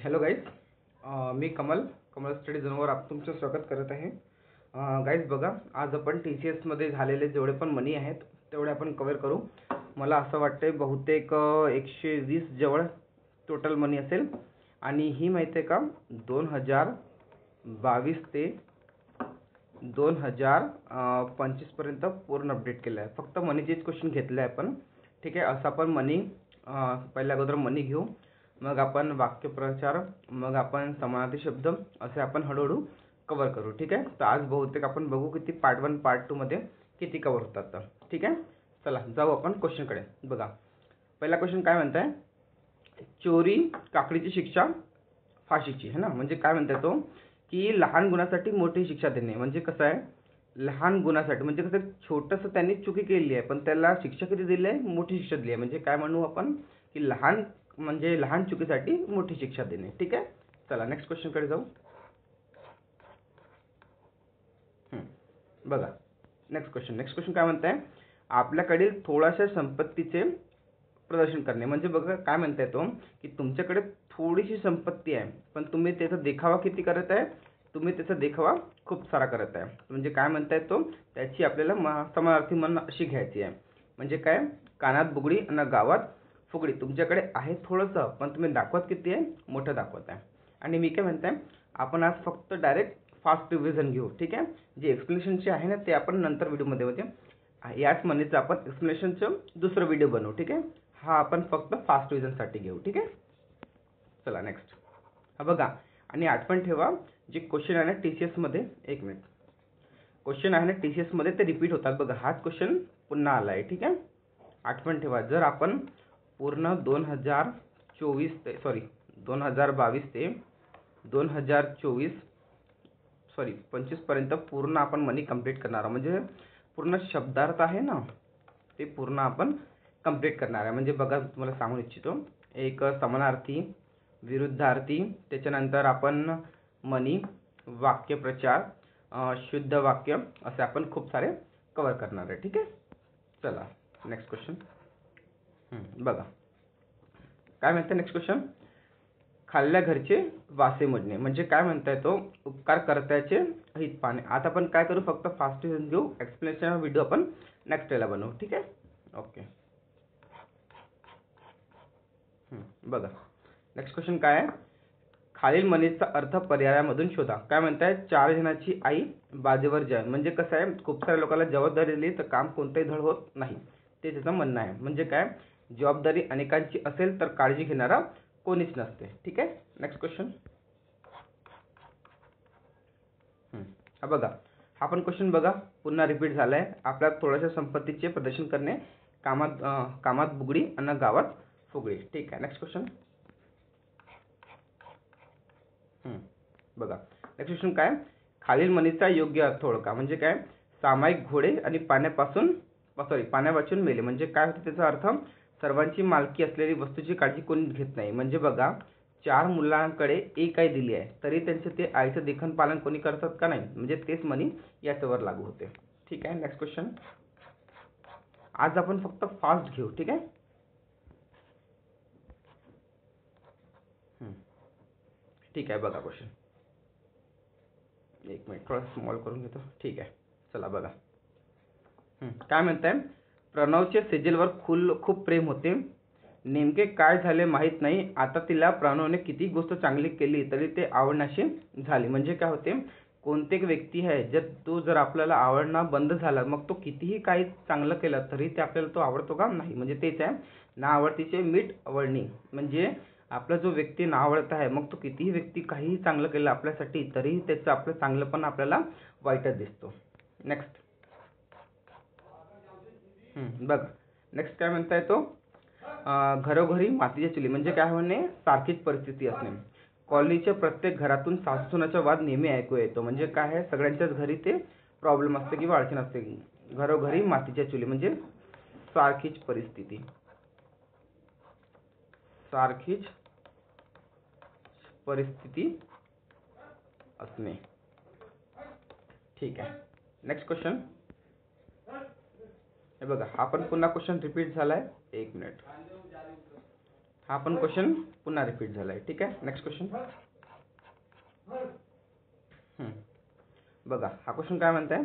Hello guys, मी Kamal study झोनवर तुमचं स्वागत करत आहे. गाईज बघा, आज आपण TCSमध्ये झालेले जेवढे पण मनी आहेत तेवढे आपण कव्हर करू. मला असं वाटते बहुतेक 120 जवळ टोटल मनी असेल. आणि ही माहिती आहे का, 2022 ते 2025 पर्यंत पूर्ण अपडेट केलं आहे. फक्त मनीचेच क्वेश्चन घेतले आहे आपण. ठीक आहे, असं आपण मनी पहिल्या अगोदर मनी घेऊ, मग आपण वाक्यप्रचार, मग आपण समानार्थी शब्द, असे आपण हळूहळू कव्हर करू. ठीक आहे, तर आज बहुतेक आपण बघू किती पार्ट 1 पार्ट 2 मध्ये किती कव्हर होतात. तर ठीक आहे, चला जाऊ आपण क्वेश्चनकडे. बघा, पहिला क्वेश्चन काय म्हणताय, चोरी काकडीची शिक्षा फाशीची, है ना. म्हणजे काय म्हणताय तो, की लहान गुन्ह्यासाठी मोठी शिक्षा देणे. म्हणजे कसं आहे, लहान गुन्ह्यासाठी म्हणजे कसं, छोटंसं त्यांनी चुकी केली आहे पण त्याला शिक्षा किती दिली आहे, मोठी शिक्षा दिली आहे. म्हणजे काय म्हणू आपण, की लहान चुकीसाठी मोठी शिक्षा देणे. ठीक आहे, चला नेक्स्ट क्वेश्चनकडे जाऊ. बघा, नेक्स्ट क्वेश्चन काय म्हणताय, आपल्याकडील थोड्याशा संपत्तीचे प्रदर्शन करणे. म्हणजे बघा काय म्हणताय तो, की तुमच्याकडे थोडीशी संपत्ती आहे पण तुम्ही त्याचा देखावा किती करत आहे, तुम्ही त्याचा देखावा खूप सारा करत आहे. म्हणजे काय म्हणताय तो, त्याची आपल्याला समानार्थी म्हण अशी घ्यायची आहे. म्हणजे काय, कानात बुगडी आणि गावात फुगडी. तुमच्याकडे आहे थोडंसं पण तुम्ही दाखवत किती आहे, मोठं दाखवत आहे. आणि मी काय म्हणताय, आपण आज फक्त डायरेक्ट फास्ट रिव्हिजन घेऊ. ठीक आहे, जे एक्सप्लेनेशनचे आहे ना ते आपण नंतर व्हिडिओमध्ये होते. याच मनीचं आपण एक्सप्लेनेशनचं दुसरं व्हिडिओ बनवू. ठीक आहे, हा आपण फक्त फास्ट रिव्हिजनसाठी घेऊ. ठीक आहे, चला नेक्स्ट. हा बघा, आणि आठवण ठेवा, जे क्वेश्चन आहे ना TCSमध्ये, एक मिनिट, क्वेश्चन आहे ना TCSमध्ये ते रिपीट होतात. बघा, हाच क्वेश्चन पुन्हा आला आहे. ठीक आहे, आठवण ठेवा, जर आपण पूर्ण 2022 ते 25 पर्यंत पूर्ण आपण मनी कंप्लीट करणार आहोत. म्हणजे पूर्ण शब्दार्थ आहे ना ते पूर्ण आपण कंप्लीट करणार आहे. म्हणजे बघा, तुम्हाला सांगू इच्छितो, एक समानार्थी, विरुद्धार्थी, त्याच्यानंतर आपण मनी, वाक्यप्रचार, शुद्ध वाक्य, असे आपण खूप सारे कव्हर करणार आहे. ठीक आहे, चला नेक्स्ट क्वेश्चन. बघा काय म्हणते नेक्स्ट क्वेश्चन, खाल्ल्या घरचे वासे मोजणे. म्हणजे काय म्हणताय तो, उपकार कर्त्याचे हित पाहणे. आता आपण काय करू, फक्त फास्ट घेऊ, एक्सप्लेनेशन व्हिडिओ आपण नेक्स्ट वेळेला बनवू. ठीक आहे, ओके. बघा, नेक्स्ट क्वेश्चन काय आहे, खालील मनीचा अर्थ पर्यायामधून शोधा. काय म्हणताय, 4 जणांची आई बाजेवर जेवण. म्हणजे कसं आहे, खूप साऱ्या लोकांना जबाबदारी दिली तर काम कोणतंही धड होत नाही, ते त्याचं म्हणणं आहे. म्हणजे काय, जबाबदारी अनेकांची असेल तर काळजी घेणारा कोणीच नसते. ठीक आहे, नेक्स्ट क्वेश्चन. हा बघा, हा पण क्वेश्चन बघा पुन्हा रिपीट झालाय. आपल्या थोड्याशा संपत्तीचे प्रदर्शन करणे, कामात बुगडी आणि गावात फुगडी. ठीक आहे, नेक्स्ट क्वेश्चन. बघा, नेक्स्ट क्वेश्चन काय, खालील मनीचा योग्य अर्थ ओळखा. म्हणजे काय, सामायिक घोडे आणि पाण्यावाचून मेले. म्हणजे काय होतं त्याचा अर्थ, सर्वांची मालकी असलेली वस्तूची काळजी कोणी घेत नाही. म्हणजे बघा, 4 मुलांकडे एक आई दिली आहे तरी त्यांचे ते आईचं देखण पालन कोणी करतात का नाही. म्हणजे तेच मनी याच्यावर लागू होते. ठीक आहे, नेक्स्ट क्वेश्चन. आज आपण फक्त फास्ट घेऊ. ठीक आहे, ठीक आहे. बघा क्वेश्चन, एक मिनिट, थोडा स्मॉल करून घेतो. ठीक आहे, चला बघा. काय म्हणताय, प्रणवचे सेजलवर खूप प्रेम होते. नेमके काय झाले माहीत नाही. आता तिला प्रणवने किती गोष्ट चांगली केली तरी ते आवडण्याशी झाले. म्हणजे काय होते, कोणते व्यक्ती आहे, जर आपल्याला आवडणं बंद झाला, मग तो कितीही काही चांगलं केलं तरी ते आपल्याला तो आवडतो का नाही. म्हणजे तेच आहे, ना आवडतीचे मीठ आवडणी. म्हणजे आपला जो व्यक्ती ना आवडत आहे, मग तो कितीही व्यक्ती काहीही चांगलं केलं आपल्यासाठी तरी त्याचं आपलं चांगलं पण आपल्याला वाईटच दिसतो. नेक्स्ट. बघा, नेक्स्ट काय म्हणताय तो, घरोघरी मातीच्या चुली. म्हणजे काय होणे, सारखीच परिस्थिती असणे. कॉलनीच्या प्रत्येक घरातून सासूसुनाचा वाद नेहमी ऐकू येतो. म्हणजे काय आहे, सगळ्यांच्याच घरी ते प्रॉब्लेम असते किंवा अडचण असते. घरोघरी मातीच्या चुली म्हणजे सारखीच परिस्थिती असणे. ठीक आहे, नेक्स्ट क्वेश्चन. हे बघा, हा पण पुन्हा क्वेश्चन रिपीट झालाय. एक मिनिट. हा पण क्वेश्चन पुन्हा रिपीट झाला आहे. ठीक आहे. Next question. बघा हा क्वेश्चन काय म्हणताय.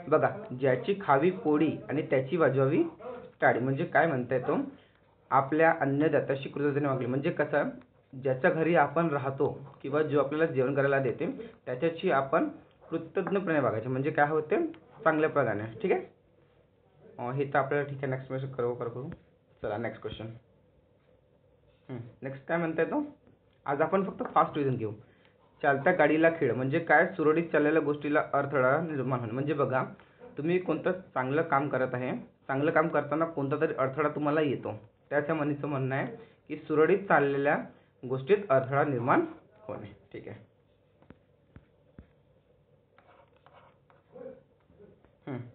बघा, ज्याची खावी पोळी आणि त्याची वाजवावी टाळी. म्हणजे काय म्हणताय तो, आपल्या अन्नदात्याशी कृतज्ञतेने वागले. म्हणजे कसं, ज्याच्या घरी आपण राहतो किंवा जो आपल्याला जेवण करायला देते त्याच्याशी आपण कृतज्ञपणे वागायचे. म्हणजे काय होते, चांगल्या प्रकारे. ठीक आहे. हे तर आपल्याला ठीक आहे. नेक्स्ट क्वेश्चन करू. चला नेक्स्ट क्वेश्चन. नेक्स्ट काय म्हणताय तो, आज आपण फक्त फास्ट रिझन घेऊ. चालत्या गाडीला खीळ. म्हणजे काय, सुरळीत चाललेल्या गोष्टीला अडथळा निर्माण होणे. म्हणजे बघा, तुम्ही कोणतं चांगलं काम करत आहे, चांगलं काम करताना कोणता तरी अडथळा तुम्हाला येतो, त्याच्या मनीचं म्हणणं आहे की सुरळीत चाललेल्या गोष्टीत अडथळा निर्माण होणे. ठीक आहे.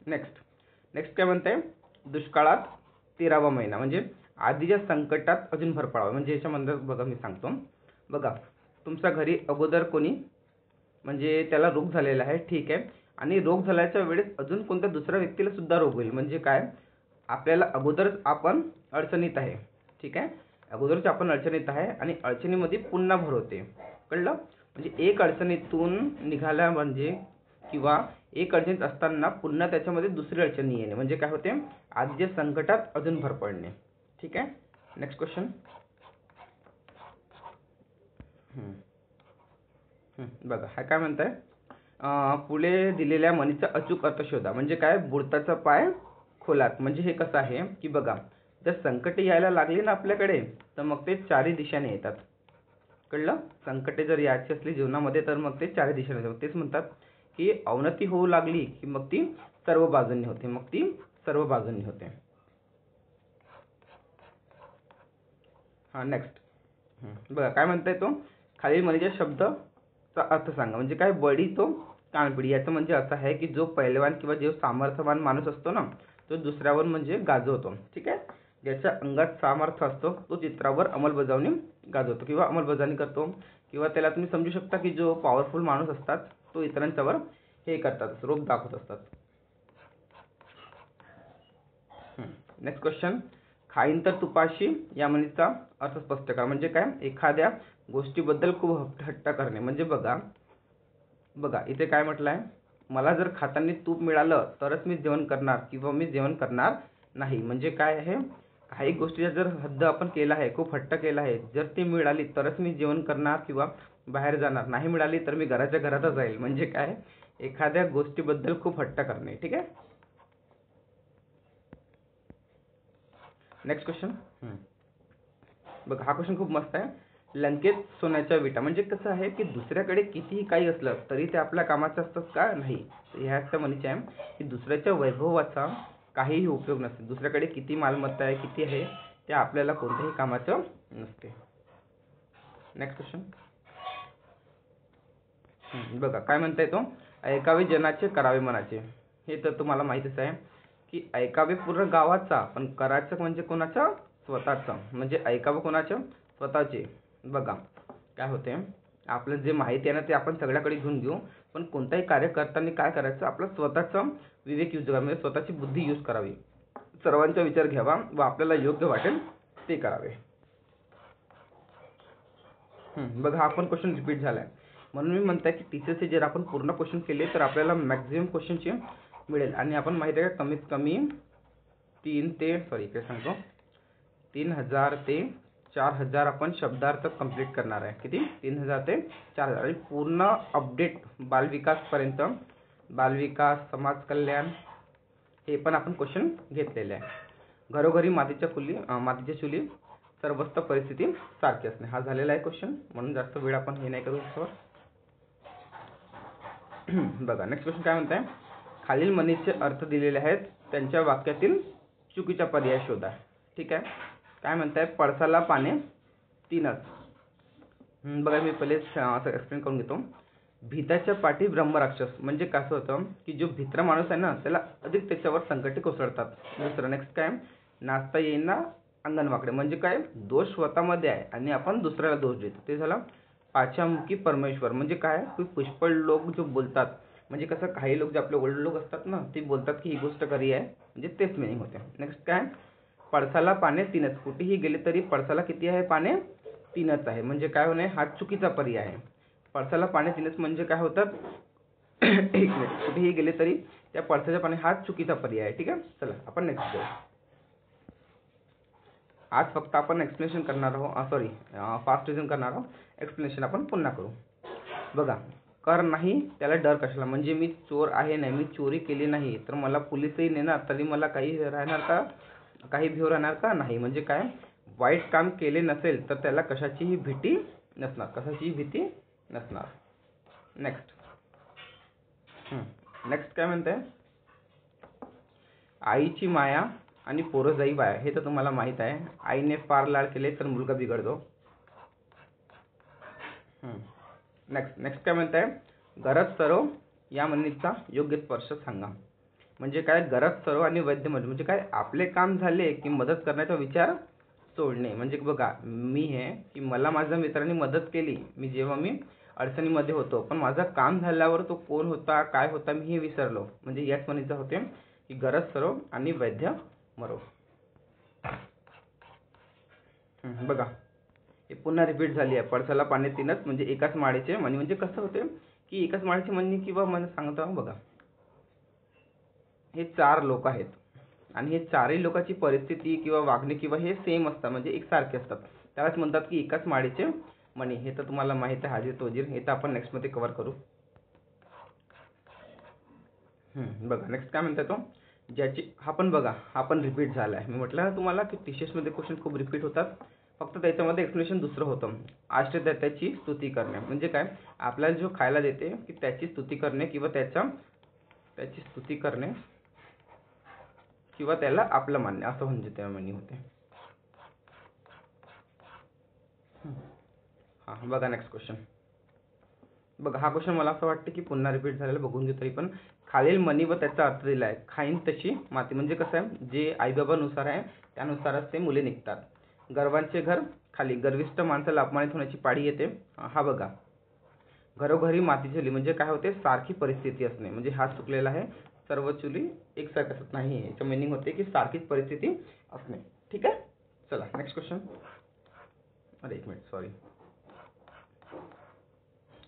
नेक्स्ट काय म्हणते, दुष्काळात 13वा महिना. म्हणजे आधीच्या संकटात अजून भर पडावा. म्हणजे याच्यामध्ये बघा मी सांगतो. बघा, तुमच्या घरी अगोदर कोणी, म्हणजे त्याला रोग झालेला आहे. ठीक आहे. आणि रोग झाल्याच्या वेळेस अजून कोणत्या दुसऱ्या व्यक्तीला सुद्धा रोग होईल. म्हणजे काय, आपल्याला अगोदरच आपण अडचणीत आहे. ठीक आहे. अगोदरच आपण अडचणीत आहे आणि अडचणीमध्ये पुन्हा भर होते. कळलं. म्हणजे एक अडचणीतून निघाल्या म्हणजे, किंवा एक अडचणीत असताना पुन्हा त्याच्यामध्ये दुसरी अडचणी येणे. म्हणजे काय होते, आजच्या संकटात अजून भर पडणे. ठीक आहे. Next question. बघा हा काय म्हणताय, पुढे दिलेल्या म्हणीचा अचूक अर्थ शोधा. म्हणजे काय, बुडताचा पाय खोलात. म्हणजे हे कसं आहे की बघा, जर संकटे यायला लागली ना आपल्याकडे, तर मग ते चारही दिशाने येतात. कळलं. संकटे जर यायची असली जीवनामध्ये तर मग ते चारही दिशेने येतात. तेच म्हणतात की अवनती होऊ लागली की मग ती सर्व बाजूंनी होते. नेक्स्ट. बघा काय म्हणताय तो, खालील म्हणीच्या शब्दाचा अर्थ सांगा. म्हणजे काय, बळी तो कानपिडी. याचं म्हणजे असं आहे की जो पैलवान किंवा जो सामर्थ्यवान माणूस असतो ना, तो दुसऱ्यावर म्हणजे गाजवतो. ठीक आहे. ज्याच्या अंगात सामर्थ्य असतो तो चित्रावर अंमलबजावणी गाजवतो किंवा अंमलबजावणी करतो. किंवा त्याला तुम्ही समजू शकता की जो पॉवरफुल माणूस असतात तो इतरांच्यावर हे करतात, रोप दाखवत असतात. Next question. खाईन तर तुपाशी या म्हणीचा अर्थ स्पष्ट करा. म्हणजे काय, एखाद्या गोष्टीबद्दल खूप हट्ट करणे. म्हणजे बघा इथे काय म्हटलं आहे, मला जर खाताना तूप मिळालं तरच मी जेवण करणार किंवा मी जेवण करणार नाही. म्हणजे काय आहे, काही गोष्टीचा जर हद्द आपण केला आहे, खूप हट्ट केला आहे, जर ती मिळाली तरच मी जेवण करणार किंवा बाहेर जाणार, नाही मिळाली तर मी घराच्या घरातच जाईल. म्हणजे काय, एखाद्या गोष्टीबद्दल खूप हट्ट करणे. ठीक आहे. Next question. बघा हा क्वेश्चन खूप मस्त आहे. लंकेत सोन्याच्या विटा. म्हणजे कसं आहे की दुसऱ्याकडे कितीही काही असलं तरी ते आपल्या कामाचं असतात का, नाही. ह्याच म्हणीचे आहे की दुसऱ्याच्या वैभवाचा काहीही उपयोग नसते. दुसऱ्याकडे किती मालमत्ता आहे, किती आहे, ते आपल्याला कोणत्याही कामाचं नसते. Next question. बघा काय म्हणताय तो, ऐकावे जनाचे करावे मनाचे. हे तर तुम्हाला माहितीच आहे की ऐकावे पूर्ण गावाचा, पण करायचं म्हणजे कोणाचं, स्वतःचं. म्हणजे ऐकावं कोणाचं, स्वतःचे. बघा काय होते, आपलं जे माहिती आहे ना ते आपण सगळ्याकडे घेऊन घेऊ, पण कोणताही कार्य करताना काय करायचं, आपलं स्वतःचा विवेक यूज करावा. म्हणजे स्वतःची बुद्धी यूज करावी. सर्वांचा विचार घ्यावा व आपल्याला योग्य वाटेल ते करावे. बघा हा पण क्वेश्चन रिपीट झालाय. म्हणून मी म्हणताय की टीचरचे जर आपण पूर्ण क्वेश्चन केले तर आपल्याला मॅक्झिमम क्वेश्चनचे मिळेल. आणि आपण माहिती आहे का, कमीत कमी 3000 ते 4000 आपण शब्दार्थ कंप्लीट करणार आहे. किती, 3000 ते 4000. आणि पूर्ण अपडेट बालविकासपर्यंत, बालविकास, समाज कल्याण, हे पण आपण क्वेश्चन घेतलेले आहे. घरोघरी मातीच्या चुली, सर्वस्थ परिस्थिती सारखी असणे. हा झालेला आहे क्वेश्चन, म्हणून जास्त वेळ आपण हे नाही करू शकतो. बघा नेक्स्ट क्वेश्चन काय म्हणताय, खालील म्हणीचे अर्थ दिलेले आहेत, त्यांच्या वाक्यातील चुकीचा पर्याय शोधा. ठीक आहे. काय म्हणताय, पळसाला पाने 3च. बघा मी पहिले असं एक्सप्लेन करून घेतो. भीताच्या पाठी ब्रह्मराक्षस. म्हणजे कसं होतं की जो भित्रा माणूस आहे ना त्याला अधिक त्याच्यावर संकटे कोसळतात. दुसरं नेक्स्ट काय, नाचता येईना अंगण वाकडे. म्हणजे काय, दोष स्वतःमध्ये आहे आणि आपण दुसऱ्याला दोष देतो. ते झालं पाचामुखी परमेश्वर. म्हणजे काय, पुष्कळ लोक जो बोलतात, म्हणजे कसं काही लोक जे आपले ओल्ड लोक असतात ना ते बोलतात की ही गोष्ट खरी आहे, म्हणजे तेच मिनिंग होते. नेक्स्ट काय, पळसाला पाने तीनच, कुठेही गेले तरी पळसाला किती आहे पाने? तीनच आहे. म्हणजे काय होणे? हा चुकीचा पर्याय आहे. पळसाला पाने तीनच म्हणजे काय होतात? एक मिनिट, कुठेही गेले तरी त्या पळसाच्या पाने हा चुकीचा पर्याय आहे. ठीक आहे, चला आपण नेक्स्ट जाऊ. आज फक्त आपण एक्सप्लेनेशन करणार आहोत, सॉरी फास्ट रिव्हिजन करणार आहोत. एक्सप्लेनेशन आपण पुन्हा करू. बघा, कर नाही त्याला डर कशाला? म्हणजे मी चोर आहे नाही, मी चोरी केली नाही तर मला पोलिसही नेणार तरी मला काही राहणार का? काही भीव राहणार का? नाही. म्हणजे काय? वाईट काम केले नसेल तर त्याला कशाचीही भीती नसणार, कशाचीही भीती नसणार. नेक्स्ट नेक्स्ट काय म्हणते? आईची माया आणि पोरं जाई वाया, हे तर तुम्हाला माहित आहे. आईने फार लाड केले तर मुलगा बिघडतो. नेक्स्ट काय म्हणताय? गरज सरो या म्हणीचा योग्य स्पर्श सांगा. म्हणजे काय? गरज सरो आणि वैद्य म्हणजे काय? आपले काम झाले की मदत करण्याचा विचार सोडणे. म्हणजे बघा, मी हे की मला माझ्या मित्राने मदत केली जेव्हा मी अडचणीमध्ये होतो, पण माझं काम झाल्यावर तो कोण होता, काय होता, मी हे विसरलो. म्हणजे याच म्हणीचा होते की गरज सरो आणि वैद्य मरो. बघा, हे पुन्हा रिपीट झाली आहे. पळसाला पाने तीनच म्हणजे एकाच माळेचे मणी. म्हणजे कसं होते की एकाच माळेचे मणी किंवा मन सांगतो. बघा, हे 4 लोक आहेत आणि हे चारही लोकांची परिस्थिती किंवा वागणे किंवा हे सेम असतात, म्हणजे एकसारखे असतात. त्यालाच म्हणतात की एकाच माळेचे मणी. हे तर तुम्हाला माहित आहे, हाजीर तोजीर. हे तर आपण नेक्स्ट मध्ये कव्हर करू. बघा, नेक्स्ट काय म्हणतात तो? ज्याची हा पण बघा, हा पण रिपीट झाला आहे. मी म्हटलं ना तुम्हाला की टीसीएस मध्ये क्वेश्चन खूप रिपीट होतात, फक्त त्याच्यामध्ये एक्सप्लेनेशन दुसरं होतं. आश्रयदात्याची स्तुती करणे म्हणजे काय? आपल्याला जो खायला देते की त्याची स्तुती करणे किंवा त्याची स्तुती करणे किंवा त्याला आपलं मानणे, असं म्हणजे त्या म्हणी होते. बघा नेक्स्ट क्वेश्चन. बघा, हा क्वेश्चन मला असं वाटतं की पुन्हा रिपीट झालेला, बघून घेऊ तरी पण. खालील म्हणी व त्याचा अर्थ दिला आहे. खाईन तशी माती म्हणजे कसं आहे? जे आईबाबानुसार आहे त्यानुसारच ते मुले निघतात. गर्वांचे घर खाली, गर्विष्ठ माणसाला अपमानित होण्याची पाळी येते. हा बघा, घरोघरी माती चुली म्हणजे काय होते? सारखी परिस्थिती असणे. म्हणजे हा चुकलेला आहे. सर्व चुली एकसारख्या असत नाही, याचं मिनिंग होते की सारखीच परिस्थिती असणे. ठीक आहे, चला नेक्स्ट क्वेश्चन. अरे एक मिनिट, सॉरी.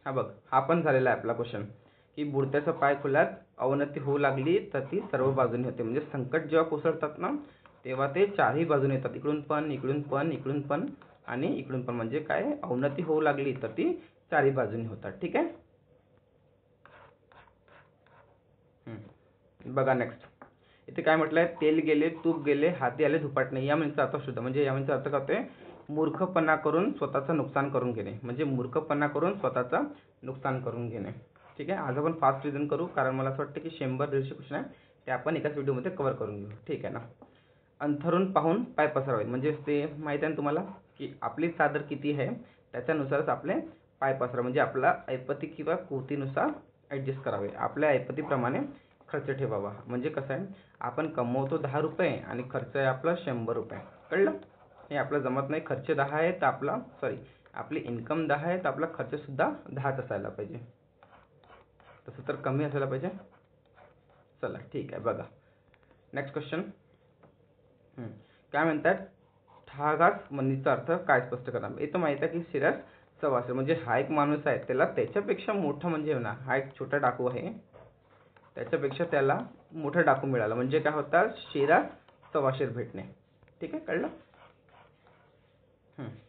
हा बघ, हा पण झालेला आहे आपला क्वेश्चन की बुडत्याचा पाय खुल्यात अवनती होऊ लागली तर ती सर्व बाजूने होते. म्हणजे संकट जेव्हा कोसळतात ना तेव्हा ते चारही बाजूने येतात, इकडून पण, इकडून पण, इकडून पण आणि इकडून पण. म्हणजे काय? अवनती होऊ लागली तर ती चारही बाजूने होतात. ठीक आहे, बघा नेक्स्ट. इथे काय म्हटलंय? तेल गेले, तूप गेले, हाती आले धुपाटणे. या म्हणीचा अर्थ शुद्ध म्हणजे या म्हणीचा अर्थ काय होतोय? मूर्खपणा करून स्वतःचं नुकसान करून घेणे. म्हणजे मूर्खपणा करून स्वतःचं नुकसान करून घेणे. ठीक आहे, आज आपण फास्ट रिव्हिजन करू कारण मला असं वाटतं की 100-150 क्वेश्चन आहे ते आपण एकाच व्हिडिओमध्ये कव्हर करून घेऊ. ठीक आहे ना. अंथरून पाहून पाय पसरावे म्हणजे ते माहिती आहे ना तुम्हाला की आपली चादर किती आहे त्याच्यानुसारच आपले पाय पसरावे. म्हणजे आपला ऐपती किंवा कुवतीनुसार ॲडजस्ट करावे. आपल्या ऐपतीप्रमाणे खर्च ठेवावा. म्हणजे कसं आहे? आपण कमवतो 10 रुपये आणि खर्च आहे आपला 100 रुपये. कळलं? हे आपलं जमत नाही. खर्च 10 आहे तर आपला आपली इन्कम 10 आहे तर आपला खर्च सुद्धा 10च असायला पाहिजे, तसं तर कमी असायला पाहिजे. चला ठीक आहे, बघा नेक्स्ट क्वेश्चन. काय म्हणतात? ठागास म्हणीचा अर्थ काय स्पष्ट करा. हे तर माहिती आहे की शिरास सवाशेर. म्हणजे हा एक माणूस आहे, त्याला त्याच्यापेक्षा मोठा म्हणजे ना हा एक छोटा डाकू आहे, त्याच्यापेक्षा त्याला मोठा डाकू मिळाला. म्हणजे काय होता? शिरास सवाशेर भेटणे. ठीक आहे, कळलं?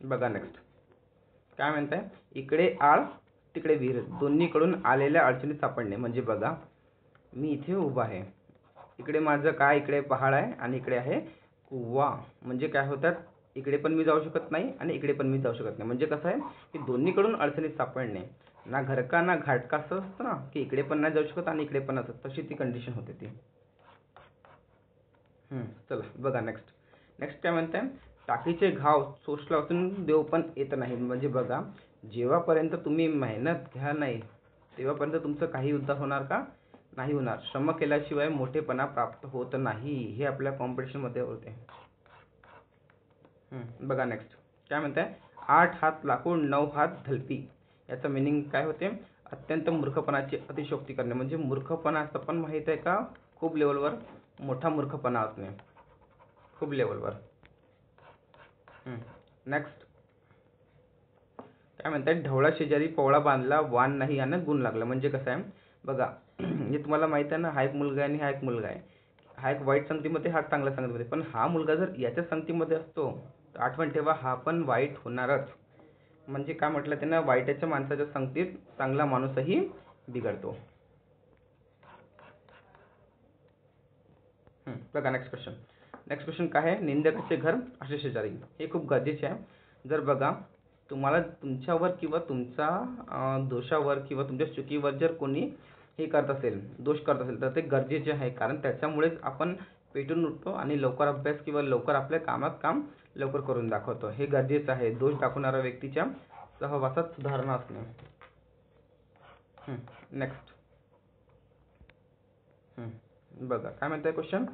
बघा नेक्स्ट काय म्हणताय? इकडे आळ तिकडे विहीर, दोन्हीकडून आलेल्या अडचणीत सापडणे. म्हणजे बघा, मी इथे उभा आहे, इकडे माझं काय? इकडे पहाड आहे आणि इकडे आहे कुवा. म्हणजे काय होतात? इकडे पण मी जाऊ शकत नाही आणि इकडे पण मी जाऊ शकत नाही. म्हणजे कसं आहे की दोन्हीकडून अडचणीत सापडणे. ना घरका ना घाटका, असं असतं ना की इकडे पण नाही जाऊ शकत आणि इकडे पण नसत, तशी ती कंडिशन होते ती. चला बघा नेक्स्ट. नेक्स्ट काय म्हणताय? टाकीचे घाव सोसला असून देव पण येत नाही. म्हणजे बघा, जेव्हापर्यंत तुम्ही मेहनत घ्या नाही तेव्हापर्यंत तुमचं काही उद्धार होणार का? नाही होणार. श्रम केल्याशिवाय मोठेपणा प्राप्त होत नाही, हे आपल्या कॉम्पिटिशन मध्ये होते. बघा नेक्स्ट काय म्हणताय? 8 हात लाकूड 9 हात धलपी. याचं मिनिंग काय होते? अत्यंत मूर्खपणाची अतिशयोक्ती करणे. म्हणजे मूर्खपणा असं पण माहित आहे का? खूप लेवलवर मोठा मूर्खपणा असणे. खूप लेवलवर. नेक्स्ट काय म्हणताय, ढवळा शेजारी पोवळा बांधला, वान नाही यानं गुण लागला. म्हणजे कसं आहे बघा, हे तुम्हाला माहित आहे ना, हा एक मुलगा आहे आणि हा एक मुलगा आहे. हा एक वाईट संगतीमध्ये, हा चांगल्या संगतीमध्ये. पण हा मुलगा जर याच्या संगतीमध्ये असतो तर आठवण ठेवा, हा पण वाईट होणारच. म्हणजे काय म्हटलं त्यांना, वाईटाच्या माणसाच्या संगतीत चांगला माणूसही बिघडतो. बघा नेक्स्ट क्वेश्चन काय आहे, निंदकाचे घर असे शेजारी. हे खूप गरजेचे आहे. जर बघा तुम्हाला तुमच्यावर किंवा तुमच्या दोषावर किंवा तुमच्या चुकीवर जर कोणी हे करत असेल, दोष करत असेल, तर ते गरजेचे आहे. कारण त्याच्यामुळेच आपण पेटून उठतो आणि लवकर अभ्यास किंवा लवकर आपल्या कामात काम लवकर करून दाखवतो. हे गरजेचं आहे. दोष दाखवणाऱ्या व्यक्तीच्या सहवासात सुधारणा असणे. नेक्स्ट बघा काय म्हणताय क्वेश्चन,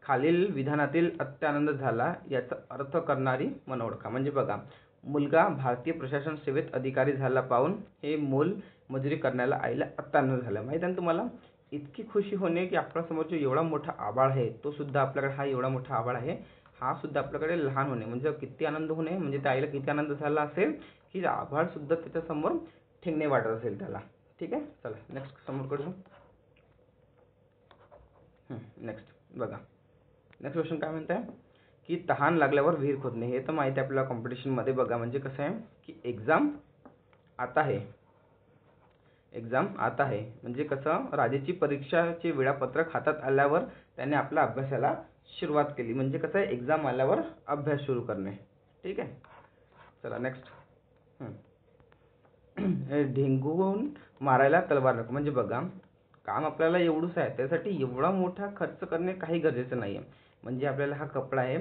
खालील विधानातील अत्यानंद झाला याचा अर्थ करणारी मन ओळखा. म्हणजे बघा, मुलगा भारतीय प्रशासन सेवेत अधिकारी झाला पाहून हे मोल मजुरी करण्याला आईला अत्यानंद झाला. माहिती आहे ना तुम्हाला, इतकी खुशी होणे की आपल्यासमोर जो एवढा मोठा आभाळ आहे तो सुद्धा आपल्याकडे, हा एवढा मोठा आभाळ आहे हा सुद्धा आपल्याकडे लहान होणे. म्हणजे किती आनंद होणे, म्हणजे त्या आईला किती आनंद झाला असेल की आभाळ सुद्धा त्याच्यासमोर ठेंगणे वाटत असेल त्याला. ठीक आहे, चला नेक्स्ट समोर करू. नेक्स्ट बघा, नेक्स्ट क्वेश्चन काय म्हणताय की तहान लागल्यावर विहीर खोदणे. हे तर माहिती आहे आपल्याला कॉम्पिटिशनमध्ये. बघा म्हणजे कसं आहे की एक्झाम आता आहे म्हणजे कसं, राजाची परीक्षाचे वेळापत्रक हातात आल्यावर त्याने आपल्या अभ्यासाला सुरुवात केली. म्हणजे कसं आहे, एक्झाम आल्यावर अभ्यास सुरू करणे. ठीक आहे, चला नेक्स्ट. ढेंगून मारायला तलवार नको. म्हणजे बघा, काम आपल्याला एवढंच आहे, त्यासाठी एवढा मोठा खर्च करणे काही गरजेचं नाही आहे. म्हणजे आपल्याला हा कपडा आहे,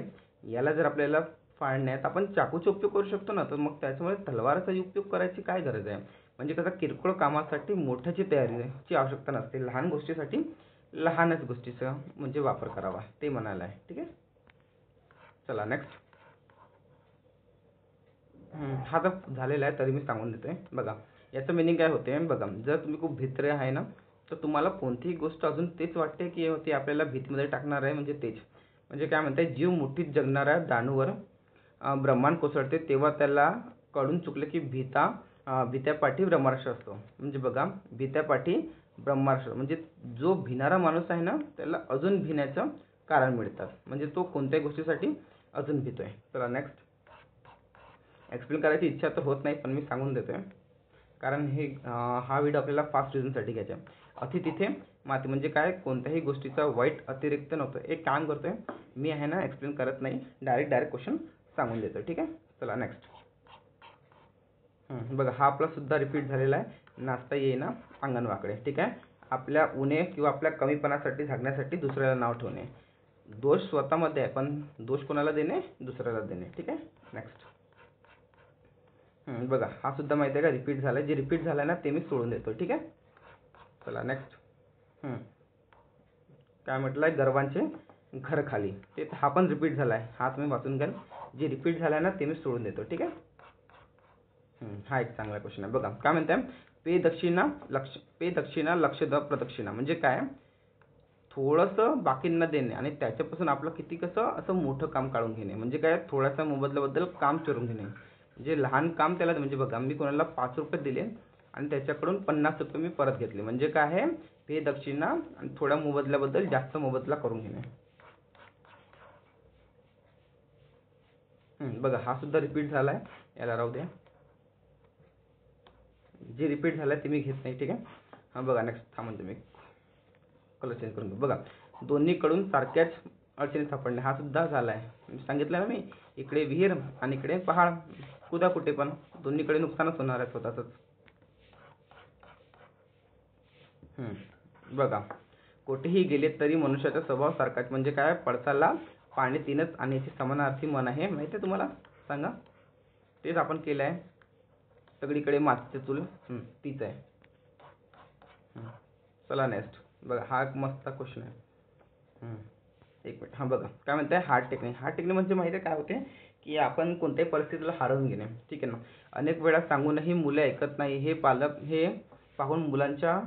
याला जर आपल्याला फाडण्यात आपण चाकूचा उपयोग करू शकतो ना, तर मग त्याच्यामुळे तलवारचा उपयोग करायची काय गरज आहे. म्हणजे कसं, किरकोळ कामासाठी मोठ्याची तयारीची आवश्यकता नसते. लहान गोष्टीसाठी लहानच गोष्टीचा म्हणजे वापर करावा, ते म्हणायला आहे. ठीक आहे, चला नेक्स्ट. हा तर झालेला आहे तरी मी सांगून देतोय. बघा याचं मिनिंग काय होते बघा, जर तुम्ही खूप भित्रे आहे ना, तर तुम्हाला कोणतीही गोष्ट अजून तेच वाटते की ते आपल्याला भीतीमध्ये टाकणार आहे. म्हणजे तेच, म्हणजे काय म्हणताय, जीव मुठीत जगणाऱ्या दानूवर ब्रह्मांड कोसळते तेव्हा त्याला कळून चुकले की भीत्यापाठी ब्रह्मार्ष असतो. म्हणजे बघा, भीत्यापाठी ब्रह्मार्ष म्हणजे जो भिणारा माणूस आहे ना, त्याला अजून भिण्याचं कारण मिळतात. म्हणजे तो कोणत्याही गोष्टीसाठी अजून भितोय. चला नेक्स्ट. एक्सप्लेन करायची इच्छा तर होत नाही, पण मी सांगून देतोय. कारण हा व्हिडिओ आपल्याला फास्ट रिझनसाठी घ्यायचा आहे. अति तिथे माती. म्हणजे काय, कोणत्याही गोष्टीचा वाईट अतिरिक्त नव्हतं. एक काम करतोय मी आहे ना, एक्सप्लेन करत नाही, डायरेक्ट क्वेश्चन सांगून देतो. ठीक आहे, चला नेक्स्ट. बघा हा आपला सुद्धा रिपीट झालेला आहे, नाचता येईना अंगण वाकडे. ठीक आहे, आपल्या उणे किंवा आपल्या कमीपणासाठी झाकण्यासाठी दुसऱ्याला नाव ठेवणे. दोष स्वतःमध्ये आहे, पण दोष कोणाला देणे, दुसऱ्याला देणे. ठीक आहे, नेक्स्ट. बघा हा सुद्धा माहिती आहे का, रिपीट झालाय. जे रिपीट झालाय ना ते मी सोडून देतो. ठीक आहे, चला नेक्स्ट. काय म्हटलंय, गर्वांचे घर खाली. ते हा पण रिपीट झालाय, हा तुम्ही वाचून घ्याल. जे रिपीट झालाय ना ते मी सोडून देतो. ठीक आहे, हा एक चांगला क्वेश्चन आहे. बघा काय म्हणताय, पे दक्षिणा लक्ष द प्रदक्षिणा. म्हणजे काय, थोडंसं बाकींना देणे आणि त्याच्यापासून आपलं किती कसं असं मोठं काम काढून घेणे. म्हणजे काय, थोड्याशा मोबदल्याबद्दल काम चोरून घेणे. म्हणजे लहान काम त्याला, म्हणजे बघा मी कोणाला 5 रुपये दिले आणि त्याच्याकडून 50 रुपये मी परत घेतले. म्हणजे काय आहे, पे दक्षिणा आणि थोड्या मोबदल्याबद्दल जास्त मोबदला करून घेणे. बघा हा सुद्धा रिपीट झालाय, याला राहू द्या. जे रिपीट झालाय ते मी घेत नाही. ठीक आहे, हा बघा नेक्स्ट. थांबून तुम्ही कलर चेंज करून घेऊ. बघा दोन्हीकडून सारख्याच अडचणी सापडणे. हा सुद्धा झालाय, सांगितलं ना मी, इकडे विहीर आणि इकडे पहाड, कुदा कुठे पण दोन्हीकडे नुकसानच होणार आहे स्वतःच. बघा कुठेही गेले तरी मनुष्याचा स्वभाव सारखाच. म्हणजे काय, पळसाला पाणी तीनच आणि याची समानार्थी मन आहे. माहिती आहे तुम्हाला, सांगा. तेच आपण केलं आहे. सगळीकडे मातीचे चूल तीच आहे. चला नेक्स्ट. बघा हा एक मस्त क्वेश्चन आहे. एक मिनिट. हां बघा काय म्हणताय, हार्ट टेक्निक. हार्ट टेक्निक म्हणजे माहिती आहे काय होते की आपण कोणत्याही परिस्थितीला हरवून घेणे. ठीक आहे ना, अनेक वेळा सांगूनही मुले ऐकत नाही. हे पाहून मुलांच्या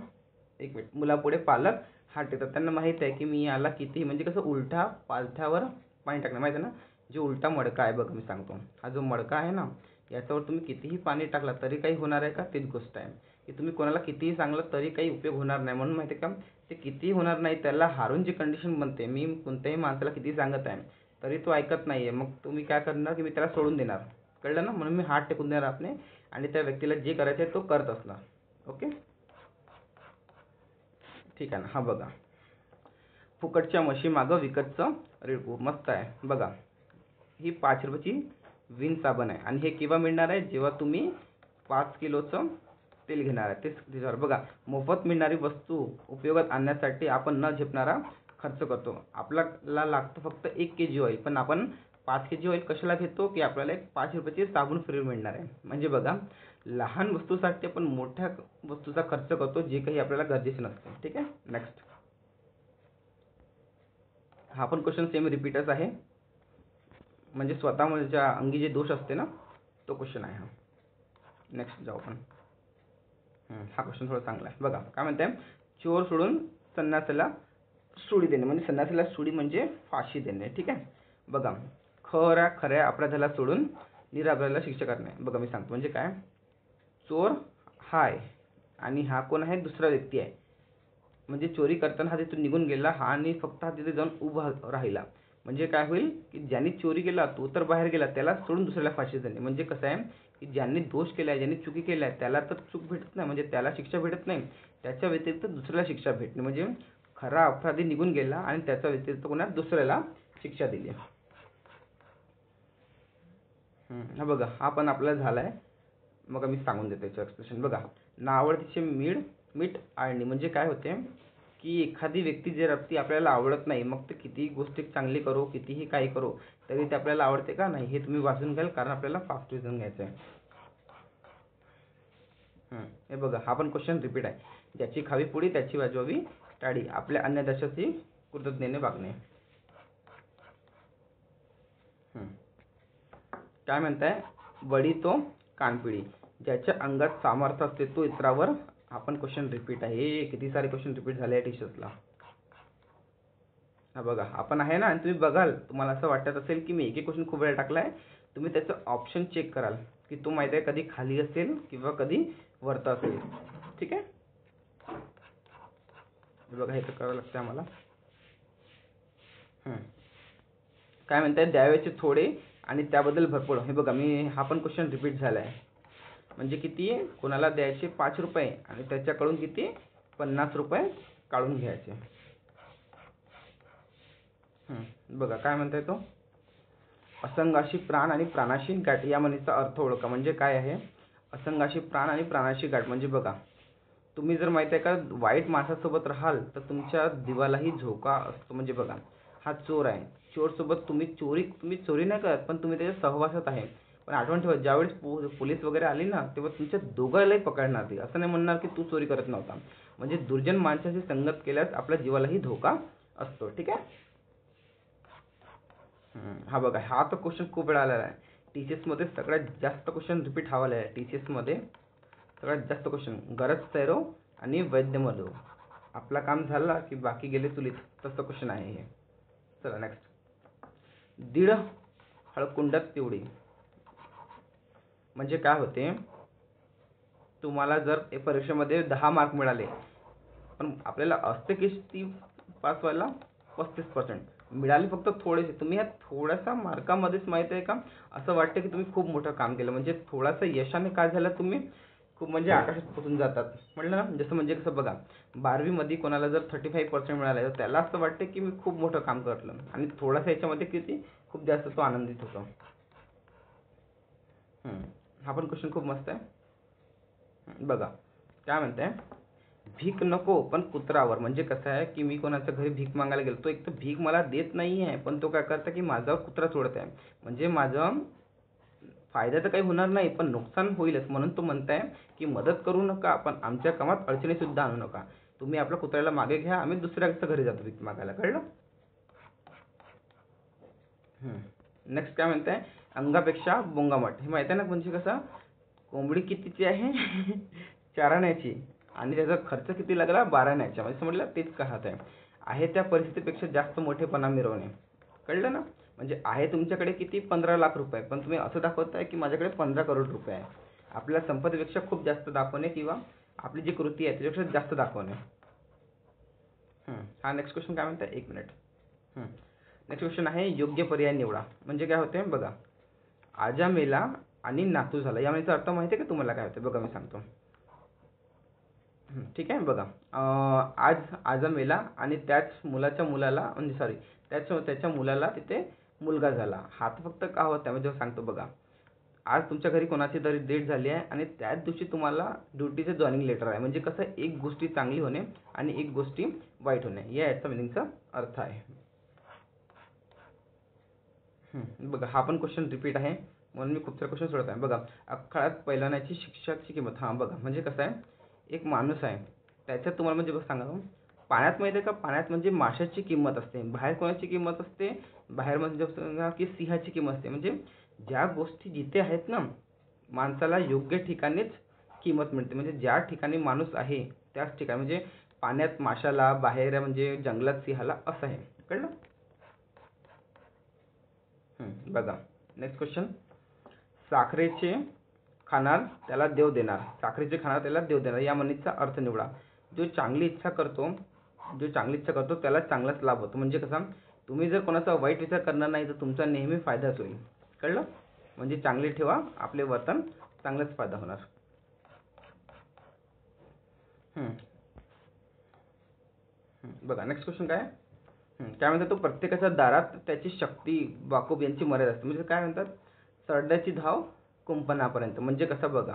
एक मिनिट मुलापुढे पालक हात टेकतात. त्यांना माहीत आहे की मी याला किती, म्हणजे कसं उलटा पालथ्यावर पाणी टाकणं, माहिती आहे ना? जो उलटा मडका आहे बघ, मी सांगतो, हा जो मडका आहे ना, याच्यावर तुम्ही कितीही पाणी टाकला तरी काही होणार आहे का? तीच गोष्ट आहे की तुम्ही कोणाला कितीही सांगलं तरी काही उपयोग होणार नाही. म्हणून माहिती आहे का, ते कितीही होणार नाही, त्याला हारून जी कंडिशन बनते, मी कोणत्याही माणसाला कितीही सांगत आहे तरी तो ऐकत नाही आहे, मग तुम्ही काय करणार की मी त्याला सोडून देणार. कळलं ना? म्हणून मी हात टेकून देणार आपले आणि त्या व्यक्तीला जे करायचं आहे तो करत असणार. ओके, ठीक आहे ना? हा बघा, फुकटच्या म्हशी मागं विकतचं रेडकू. मस्त आहे बघा. ही 5 रुपयाची विन साबण आहे आणि हे केव्हा मिळणार आहे? जेव्हा तुम्ही 5 किलोचं तेल घेणार आहे. तेच त्याच्यावर बघा, मोफत मिळणारी वस्तू उपयोगात आणण्यासाठी आपण न झेपणारा खर्च करतो. आपल्याला लागतं फक्त 1 के जी ऑइल, पण आपण 5 के जी ऑइल कशाला घेतो की आपल्याला एक 5 रुपयाची साबण फ्री मिळणार आहे. म्हणजे बघा, लहान वस्तूसाठी आपण मोठ्या वस्तूचा खर्च करतो, जे काही आपल्याला गरजेचे नसते. ठीक आहे, नेक्स्ट. हा पण क्वेश्चन सेम रिपीटच आहे, म्हणजे स्वतःच्या अंगी जे दोष असते ना, तो क्वेश्चन आहे हा. नेक्स्ट जाऊ आपण. हा क्वेश्चन थोडा चांगला आहे बघा. काय म्हणते? चोर सोडून संन्यासाला सुडी देणे, म्हणजे संन्यासाला सुडी म्हणजे फाशी देणे. ठीक आहे, बघा, खऱ्या खऱ्या अपराधाला सोडून निरपराधाला शिक्षा करणे. बघा मी सांगतो म्हणजे काय. चोर हा आहे आणि हा कोण आहे? दुसरा व्यक्ती आहे. म्हणजे चोरी करताना हा तिथून निघून गेला, हा आणि फक्त हा तिथे जाऊन उभा राहिला. म्हणजे काय होईल की ज्यांनी चोरी केला तो तर बाहेर गेला, त्याला सोडून दुसऱ्याला फाशी देणे. म्हणजे कसं आहे की ज्यांनी दोष केला आहे, ज्यांनी चुकी केली आहे, त्याला तर चूक भेटत नाही, म्हणजे त्याला शिक्षा भेटत नाही, त्याच्या व्यतिरिक्त दुसऱ्याला शिक्षा भेटणे. म्हणजे खरा अपराधी निघून गेला आणि त्याच्या व्यतिरिक्त कोणा दुसऱ्याला शिक्षा दिली. हा बघा, हा पण आपल्याला झाला आहे. मग मी सांगून देतो याचं एक्सप्लेनेशन. बघा, नावडतीचे मीठ आळणी. म्हणजे काय होते की एखादी व्यक्ती जर ती आपल्याला आवडत नाही, मग ते कितीही गोष्टी चांगली करो, कितीही काही करो, तरी ते आपल्याला आवडते का? नाही. हे तुम्ही वाचून घ्याल, कारण आपल्याला फास्ट रिझन घ्यायचं आहे. हे बघा, हा पण क्वेश्चन रिपीट आहे. ज्याची खावी पोळी त्याची वाजवावी टाळी, आपल्या अन्नदात्याची कृतज्ञतेने वागणे. काय म्हणताय? वडी तो कानपिळी, ज्याच्या अंगात सामर्थ्य असते तो इतरावर. हा पण क्वेश्चन रिपीट आहे. किती सारे क्वेश्चन रिपीट झाले आहे टीचर्सला. हा बघा, आपण आहे ना, आणि तुम्ही बघाल, तुम्हाला असं वाटत असेल की मी एक एक क्वेश्चन खूप वेळा टाकलाय, तुम्ही त्याचं ऑप्शन चेक कराल की तो माहिती आहे कधी खाली असेल किंवा कधी वरता असेल. ठीक आहे, हे बघा, हे तर करावं लागतं आम्हाला. काय म्हणताय? द्यावेचे थोडे आणि त्याबद्दल भरपूर. हे बघा, मी हा पण क्वेश्चन रिपीट झाला आहे. म्हणजे किती? कोणाला द्यायचे 5 रुपये आणि त्याच्याकडून किती? 50 रुपये काढून घ्यायचे. बघा काय म्हणताय तो. असंगाशी प्राण आणि प्राणाशी गाठ, या म्हणीचा अर्थ ओळखा. म्हणजे काय आहे? असंगाशी प्राण आणि प्राणाशी गाठ म्हणजे बघा, तुम्ही जर माहिती आहे का वाईट माणसासोबत राहाल तर तुमच्या जीवालाही धोका असतो. म्हणजे बघा, हा चोर आहे, चोर सोबत तुम्ही चोरी नाही करत, पण तुम्ही त्याच्या सहवासात आहे. पण आठवण ठेवा, ज्यावेळेस पोलीस वगैरे आली ना, तेव्हा तुमच्या दोघांनाही पकडणार ती. असं नाही म्हणणार की तू चोरी करत नव्हता. म्हणजे दुर्जन माणसाची संगत केल्यास आपल्या जीवालाही धोका असतो. ठीक आहे. हा बघा, हा तर क्वेश्चन खूप वेळा आलेला आहे. टीसीएस मध्ये सगळ्यात जास्त क्वेश्चन रिपीट हवा आहे. टीसीएस मध्ये सगळ्यात जास्त क्वेश्चन गरज तैरो आणि वैद्य मधो. आपला काम झाला की बाकी गेले चुलीत, तसं क्वेश्चन आहे हे. चला नेक्स्ट. दीड हळकुंडात तेवढी. म्हणजे काय होते, तुम्हाला जर परीक्षेमध्ये 10 मार्क मिळाले, पण आपल्याला असते किती पास व्हायला? 35% मिळाले फक्त थोडेसे. तुम्ही या थोड्याशा मार्कामध्येच माहिती आहे का असं वाटतं की तुम्ही खूप मोठं काम केलं. म्हणजे थोडासा यशाने काय झालं, तुम्ही खूप म्हणजे आकाशात पोचून जातात. म्हटलं ना, जसं म्हणजे कसं बघा, 12वी मध्ये कोणाला जर 35% मिळाले तर त्याला असं वाटतं की मी खूप मोठं काम करलं, आणि थोडासा याच्यामध्ये किती खूप जास्त तो आनंदित होतो. हा पण क्वेश्चन खूप मस्त आहे. बघा काय म्हणते, भीक नको पण कुत्रावर. म्हणजे कसं आहे की मी कोणाच्या घरी भीक मागायला गेलो, तो एक तर भीक मला देत नाही आहे, पण तो काय करता की माझ्यावर कुत्रा सोडत आहे. म्हणजे माझं फायदा तर काही होणार नाही, पण नुकसान होईलच. म्हणून तो म्हणताय की मदत करू नका, पण आमच्या कामात अडचणी सुद्धा आणू नका. तुम्ही आपल्या कुत्र्याला मागे घ्या, आम्ही दुसऱ्याच्या घरी जातो भीक मागायला. कळलं? नेक्स्ट काय म्हणताय, अंगापेक्षा बोंगामठ. हे माहिती आहे ना, म्हणजे कसं, कोंबडी कितीची आहे? 4 आण्याची, आणि त्याचा खर्च किती लागला? 12 आण्याचा. म्हणजे समजलं, तेच कहत आहे त्या परिस्थितीपेक्षा जास्त मोठेपणा मिरवणे. कळलं ना? म्हणजे आहे तुमच्याकडे किती 15 लाख रुपये, पण तुम्ही असं दाखवताय की माझ्याकडे 15 करोड रुपये आहे. आपल्या संपत्तीपेक्षा खूप जास्त दाखवणे किंवा आपली जी कृती आहे त्याच्यापेक्षा जास्त दाखवणे. हा नेक्स्ट क्वेश्चन काय म्हणताय, एक मिनिट. नेक्स्ट क्वेश्चन आहे योग्य पर्याय निवडा. म्हणजे काय होते बघा, आजा मेला आणि नातू झाला, या म्हणीचा अर्थ माहिती आहे का तुम्हाला काय होते? बघा मी सांगतो. ठीक आहे बघा. आज आजा मेला आणि त्याच मुलाच्या मुलाला, म्हणजे सॉरी, त्याच्या मुलाला तिथे मुलगा झाला. हा तर फक्त का होता म्हणजे सांगतो बघा. आज तुमच्या घरी कोणाची तरी डेट झाली आहे आणि त्याच दिवशी तुम्हाला ड्युटीचं जॉईनिंग लेटर आहे. म्हणजे कसं, एक गोष्टी चांगली होणे आणि एक गोष्टी वाईट होणे, या याचा मिनिंगचा अर्थ आहे. बघा हा पण क्वेश्चन रिपीट आहे म्हणून मी खूप सारे क्वेश्चन सोडत आहे. बघा, अखाळात पैलवानाची शिक्षाची किंमत. हां बघा, म्हणजे कसं आहे, एक माणूस आहे त्याच्यात तुम्हाला म्हणजे बघ सांगा, पाण्यात माहिती आहे का, पाण्यात म्हणजे माशाची किंमत असते. बाहेर कोणाची किंमत असते, बाहेर म्हणजे सांगा की सिंहाची किंमत असते. म्हणजे ज्या गोष्टी जिथे आहेत ना, माणसाला योग्य ठिकाणीच किंमत मिळते. म्हणजे ज्या ठिकाणी माणूस आहे त्याच ठिकाणी, म्हणजे पाण्यात माशाला, बाहेर म्हणजे जंगलात सिंहाला, असं आहे. कळलं? बघा नेक्स्ट क्वेश्चन. साखरेचे खाणार त्याला देव देणार. साखरेचे खाणार त्याला देव देणार या म्हणीचा अर्थ निवडा. जो चांगली इच्छा करतो जो चांगली इच्छा करतो त्याला चांगलाच लाभ होतो. म्हणजे कसा, तुम्ही जर कोणाचा वाईट विचार करणार नाही तर तुमचा नेहमी फायदाच होईल. कळलं? म्हणजे चांगले ठेवा, आपले वर्तन चांगलाच फायदा होणार. बघा नेक्स्ट क्वेश्चन काय. काय म्हणतात, तो प्रत्येकाच्या दारात त्याची शक्ती वाकोब यांची मर्यादा असते. म्हणजे काय म्हणतात, सरड्याची धाव कुंपणापर्यंत. म्हणजे कसं बघा,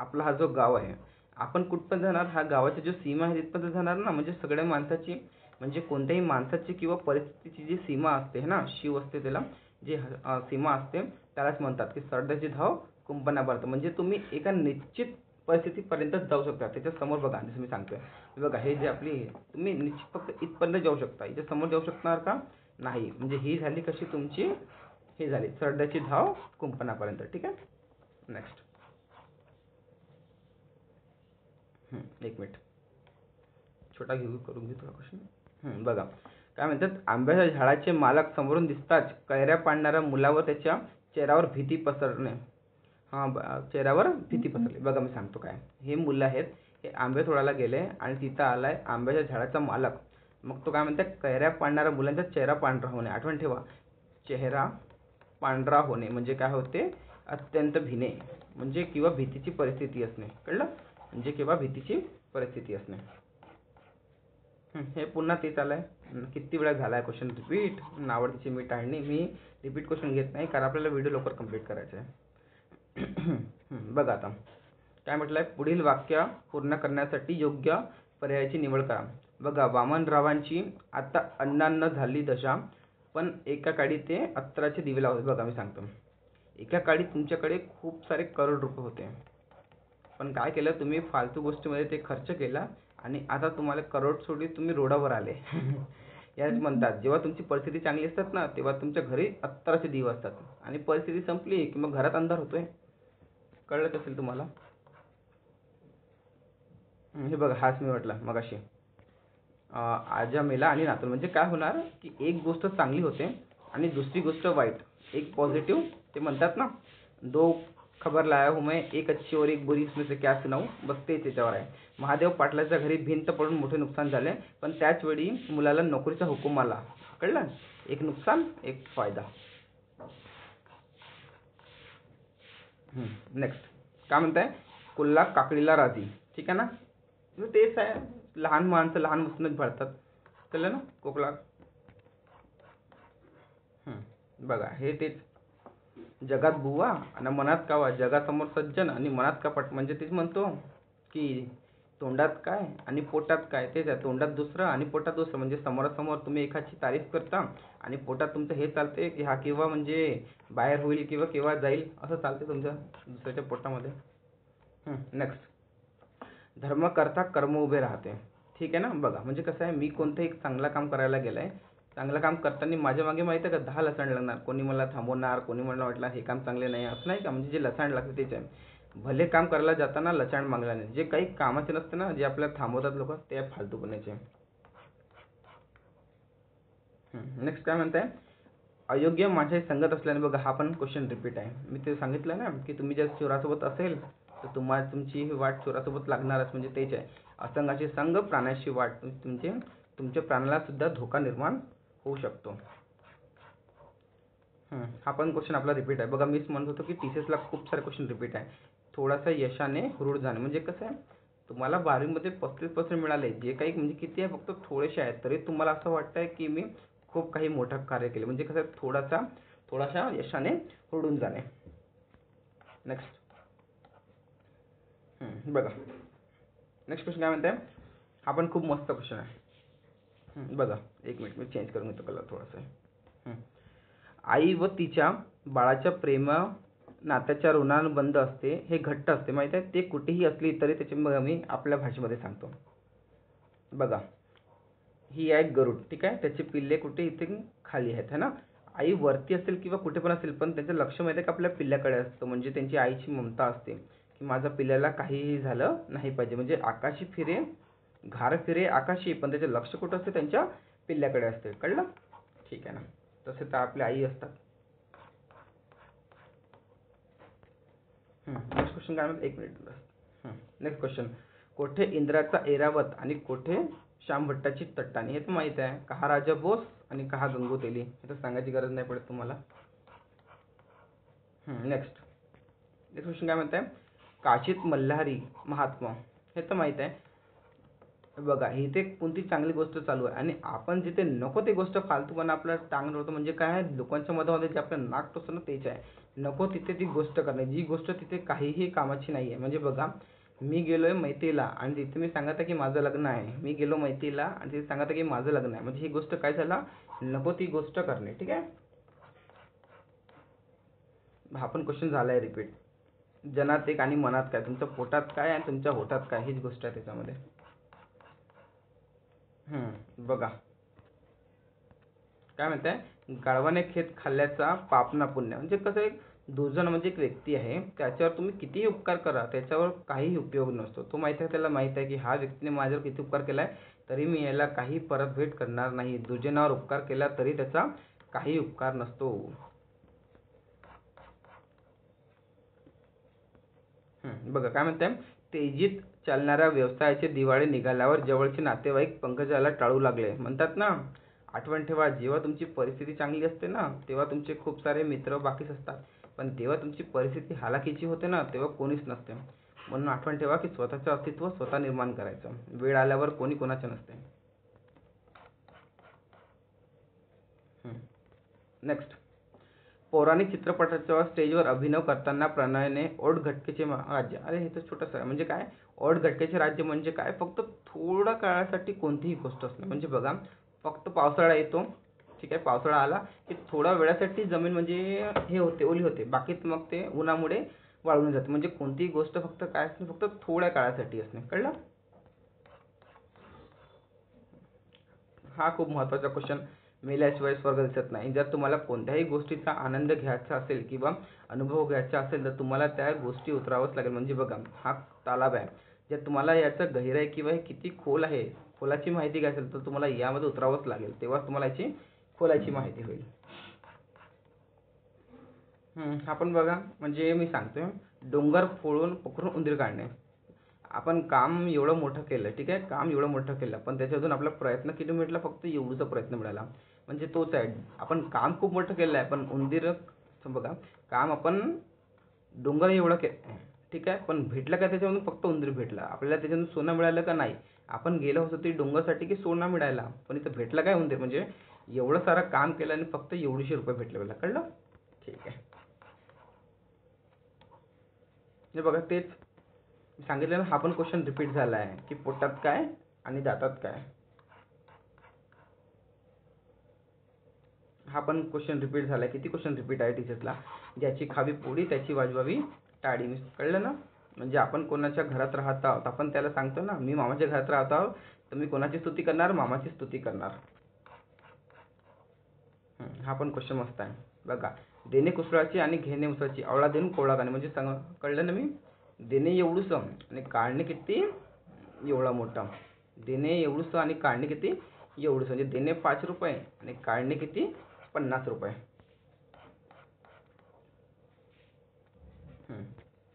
आपला हा जो गाव आहे, आपण कुठपर्यंत जाणार, हा गावाची जो सीमा आहे तिथपर्यंत जाणार ना. म्हणजे सगळ्या माणसाची, म्हणजे कोणत्याही माणसाची किंवा परिस्थितीची जी सीमा असते ना, शिव असते त्याला, जी सीमा असते त्यालाच म्हणतात की सरड्याची धाव कुंपणापर्यंत. म्हणजे तुम्ही एका निश्चित परिस्थितीपर्यंतच जाऊ शकता. त्याच्या समोर बघा, जसं मी सांगतोय, बघा हे जे आपली, तुम्ही निश्चित फक्त इथपर्यंत जाऊ शकता, याच्या समोर जाऊ शकणार का नाही. म्हणजे ही झाली कशी तुमची, ही झाली सरड्याची धाव कुंपणापर्यंत. ठीक आहे. नेक्स्ट. एक मिनिट, छोटा करून घेऊ थोडा क्वेश्चन. बघा काय म्हणतात, आंब्याच्या झाडाचे मालक समोरून दिसताच कैऱ्या पाडणाऱ्या मुलावर त्याच्या चेहऱ्यावर भीती पसरणे. चेहऱ्यावर भीती पसरली. बघा मी सांगतो काय, हे मुलं आहेत, हे आंबे तोडायला गेले आणि तिथं आलाय आंब्याच्या झाडाचा मालक. मग तो काय म्हणतात, कैऱ्या पाडणाऱ्या मुलांचा चेहरा पांढरा होणे. आठवण ठेवा, चेहरा पांढरा होणे म्हणजे काय होते, अत्यंत भिणे म्हणजे किंवा भीतीची परिस्थिती असणे. कळलं? म्हणजे किंवा भीतीची परिस्थिती असणे. हे पुन्हा तेच आलंय. किती वेळा झालाय क्वेश्चन रिपीट, नावडतीची मी टाळणी. मी रिपीट क्वेश्चन घेत नाही कारण आपल्याला व्हिडिओ लवकर कंप्लीट करायचा आहे. बघा आता काय म्हटलंय, पुढील वाक्य पूर्ण करण्यासाठी योग्य पर्यायाची निवड करा. बघा, वामनरावांची आता अन्नान्न झाली दशा, पण एका काळी ते अत्तराचे दिवे लावत. बघा मी सांगतो, एका काळी तुमच्याकडे खूप सारे करोड रुपये होते, पण काय केलं तुम्ही, फालतू गोष्टीमध्ये ते खर्च केला आणि आता तुम्हाला करोड सोडली, तुम्ही रोडावर आले. याच म्हणतात, जेव्हा तुमची परिस्थिती चांगली असतात ना, तेव्हा तुमच्या घरी अत्तराचे दिवे असतात आणि परिस्थिती संपली की मग घरात अंधार होतोय. कळलं असेल तुम्हाला. हे बघा, हाच मी म्हटलं मगाशी. आजा मेला आणि नातू. म्हणजे काय होणार की एक गोष्ट चांगली होते आणि दुसरी गोष्ट वाईट. एक पॉझिटिव्ह, ते म्हणतात ना, दो खबर लाया हूँ मैं, एक अच्छी और एक बुरी, इसमें से क्या सुनाऊ. बस तेच त्याच्यावर आहे. महादेव पाटलाच्या घरी भिंत पडून मोठे नुकसान झाले, पण त्याच वेळी मुलाला नोकरीचा हुकूम आला. कळलं? एक नुकसान एक फायदा. नेक्स्ट काय म्हणताय, कुल्ला काकडीला राजी. ठीक आहे ना. तेच आहे, लहान माणसं लहान वस्तूनच भरतात. कळलं ना, कोकला. बघा हे तेच, जगात बुवा आणि मनात कावा, जगासमोर सज्जन आणि मनात कपट. म्हणजे तेच म्हणतो की तोंडात काय आणि पोटात काय. तेच आहे, तोंडात दुसरं आणि पोटात दुसरं. म्हणजे समोरासमोर तुम्ही एखादी तारीफ करता आणि पोटात तुमचं हे चालते की हा केव्हा म्हणजे बाहेर होईल किंवा केव्हा जाईल, असं चालते तुमच्या दुसऱ्याच्या पोटामध्ये. नेक्स्ट, धर्म करता कर्म उभे राहते. ठीक आहे ना. बघा म्हणजे कसं आहे, मी कोणतं एक चांगलं काम करायला गेलाय, चांगलं काम करताना माझ्या मागे माहिती आहे का 10 लसांड लागणार. कोणी मला थांबवणार, कोणी मला वाटलं हे काम चांगले नाही, असं नाही का. म्हणजे जे लसांड लागते तेच आहे. भले काम करायला जाताना लचांड मागला नाही. जे काही कामाचे नसते ना, जे आपल्याला थांबवतात लोक, ते फालतूपणाचे. नेक्स्ट काय म्हणताय, अयोग्य माणसाची संगत असल्याने बघा हा पण क्वेश्चन रिपीट आहे. मी ते सांगितलं ना की तुम्ही जर चोरासोबत असेल तर तुमची वाट चोरासोबत लागणारच, म्हणजे तेच आहे. असंगाशी संग प्राण्याची वाट, तुमच्या प्राणाला सुद्धा धोका निर्माण होऊ शकतो. हा पण क्वेश्चन आपला रिपीट आहे. बघा मीच म्हणत होतो की टीसीएसला खूप सारे क्वेश्चन रिपीट आहे. थोडासा यशाने हुरूड जाणे म्हणजे कसं आहे, तुम्हाला 12वीमध्ये 35% मिळाले, जे काही म्हणजे किती आहे, फक्त थोडेसे आहेत, तरी तुम्हाला असं वाटतंय की मी खूप काही मोठं कार्य केले, म्हणजे कसं थोडाशा यशाने हुरडून जाणे. नेक्स्ट बघा नेक्स्ट क्वेश्चन काय म्हणते, हा पण खूप मस्त क्वेश्चन आहे. बघा एक मिनिट मी चेंज करून घेतो कलर थोडासा. आई व तिच्या बाळाच्या प्रेम नात्याच्या ऋणानुबंध असते, हे घट्ट असते माहिती आहे, ते कुठेही असली तरी त्याची मी आपल्या भाषेमध्ये सांगतो. बघा ही आहे गरुड, ठीक आहे, त्याचे पिल्ले कुठे इथे खाली आहेत है ना. आई वरती असेल किंवा कुठे पण असेल, पण त्यांचं लक्ष माहिती आहे का आपल्या पिल्ल्याकडे असतं, म्हणजे त्यांची आईची ममता असते की माझ्या पिल्ल्याला काहीही झालं नाही पाहिजे. म्हणजे आकाशी फिरे घार फिरे आकाशी, पण त्याचे लक्ष कुठं असते, त्यांच्या पिल्ल्याकडे असते. कळलं? ठीक आहे ना. तसे तर आपल्या आई असतात. नेक्स्ट क्वेश्चन काय म्हणतात, एक मिनिट बस. नेक्स्ट क्वेश्चन, कोठे इंद्राचा ऐरावत आणि कोठे श्यामभट्टाची तट्टाणी, हे तर माहित आहे. कहा राजा बोस आणि कहा गंगू तेली, हे तर सांगायची गरज नाही पडत तुम्हाला. नेक्स्ट क्वेश्चन काय म्हणताय, काशीत मल्हारी महात्मा, हे तर माहित आहे. बघा इथे कोणती चांगली गोष्ट चालू आहे आणि आपण जिथे नको ती गोष्ट फालतूपणा आपला टांगणार होतो, म्हणजे काय आहे, लोकांच्या मधामध्ये जे आपलं नाक टोचतं ना तेच आहे. नको तिथे ती गोष्ट करणे, जी गोष्ट तिथे काहीही कामाची नाही आहे. म्हणजे बघा मी गेलोय मैत्रीला आणि तिथे मी सांगत आहे की माझं लग्न आहे, मी गेलो मैत्रीला आणि तिथे सांगत आहे की माझं लग्न आहे, म्हणजे ही गोष्ट काय झाला, नको ती गोष्ट करणे. ठीक आहे, हा पण क्वेश्चन झालाय रिपीट. जनात एक आणि मनात काय, तुमच्या पोटात काय आणि तुमच्या होठात काय, हीच गोष्ट आहे त्याच्यामध्ये. बघा काय म्हणताय, गाढवाने खेत खाल्ल्याचा पाप ना पुण्य, म्हणजे कसं एक दुर्जन म्हणजे एक व्यक्ती आहे, त्याच्यावर तुम्ही कितीही उपकार करा त्याच्यावर काहीही उपयोग नसतो. तो माहिती आहे, त्याला माहित आहे की हा व्यक्तीने माझ्यावर किती उपकार केलाय, तरी मी याला काही परतफेड करणार नाही. दुर्जनावर उपकार केला तरी त्याचा काही उपकार नसतो. बघा काय म्हणताय, तेजीत चालणाऱ्या व्यवसायाचे दिवाळे निघाल्यावर जवळचे नातेवाईक पंकजाला टाळू लागले. म्हणतात ना, आठवण ठेवा, जेव्हा तुमची परिस्थिती चांगली असते ना तेव्हा तुमचे खूप सारे मित्र बाकीच असतात, पण जेव्हा तुमची परिस्थिती हालाकीची होते ना तेव्हा कोणीच नसते. म्हणून आठवण ठेवा की स्वतःचं अस्तित्व स्वतः निर्माण करायचं, वेळ आल्यावर कोणी कोणाचे नसते. नेक्स्ट, पौराणिक चित्रपटाच्या स्टेजवर अभिनय करताना प्रणयने ओढघटकेचे राज्य, अरे हे तर छोटंसं आहे. म्हणजे काय, ओढघटकेचे राज्य म्हणजे काय, फक्त थोड्या काळासाठी कोणतीही गोष्ट असते. म्हणजे बघा फक्त पावसाळा येतो, ठीक आहे, पावसाळा आला की थोड्या वेळासाठी जमीन म्हणजे हे होते, ओली होते, बाकी मग ते उन्हामुळे वाळून जाते. म्हणजे कोणतीही गोष्ट फक्त काय असते, फक्त थोड्या काळासाठी असते. कळलं? हा खूप महत्त्वाचा क्वेश्चन. मेल्याशिवाय स्वर्ग दिसत नाही. जर तुम्हाला कोणत्याही गोष्टीचा आनंद घ्यायचा असेल किंवा अनुभव घ्यायचा असेल तर तुम्हाला त्या गोष्टी उतरावंच लागेल. म्हणजे बघा हा तालाब आहे, जर तुम्हाला याचं गहिराई किंवा हे किती खोल आहे, खोलाची माहिती घ्यायची असेल तर तुम्हाला यामध्ये उतरावंच लागेल, तेव्हाच तुम्हाला याची खोलाची माहिती होईल. आपण बघा म्हणजे मी सांगतोय, डोंगर फोडून पोखरून उंदीर काढणे. आपण काम एवढं मोठं केलं, ठीक आहे, काम एवढं मोठं केलं, पण त्याच्यातून आपला प्रयत्न किती मिळाला, फक्त एवढाचा प्रयत्न मिळाला. म्हणजे तोच आहे, आपण काम खूप मोठं केलं आहे पण उंदीर, बघा काम आपण डोंगर एवढं केलं, ठीक आहे, पण भेटलं का त्याच्यामधून, फक्त उंदीर भेटला. आपल्याला त्याच्यातून सोनं मिळालं का, नाही. आपण गेलो होतो ते डोंगरसाठी की सोनं मिळायला, पण इथं भेटलं काय, उंदीर. म्हणजे एवढं सारं काम केलं आणि फक्त एवढीशे रुपये भेटले मला. कळलं? ठीक आहे. हे बघा तेच सांगितलं ना, हा पण क्वेश्चन रिपीट झाला आहे की पोटात काय आणि दातात काय. हा पण क्वेश्चन रिपीट झाला आहे. किती क्वेश्चन रिपीट आहे टीचर्सला, ज्याची खावी पोळी त्याची वाजवावी टाळी. कळलं ना? म्हणजे आपण कोणाच्या घरात राहत आहोत, आपण त्याला सांगतो ना, मी मामाच्या घरात राहत आहोत, तर मी कोणाची स्तुती करणार, मामाची स्तुती करणार. हा पण क्वेश्चन मस्त आहे. बघा, देणे कुसळाची आणि घेणे उसाची, आवळा देऊन कोवळा काढणे. म्हणजे सांग, कळलं ना मी, देणे एवढूसं आणि काढणे किती एवढा मोठा. देणे एवढूसं आणि काढणे किती एवढूसं. म्हणजे देणे 5 रुपये आणि काढणे किती 50 रुपये.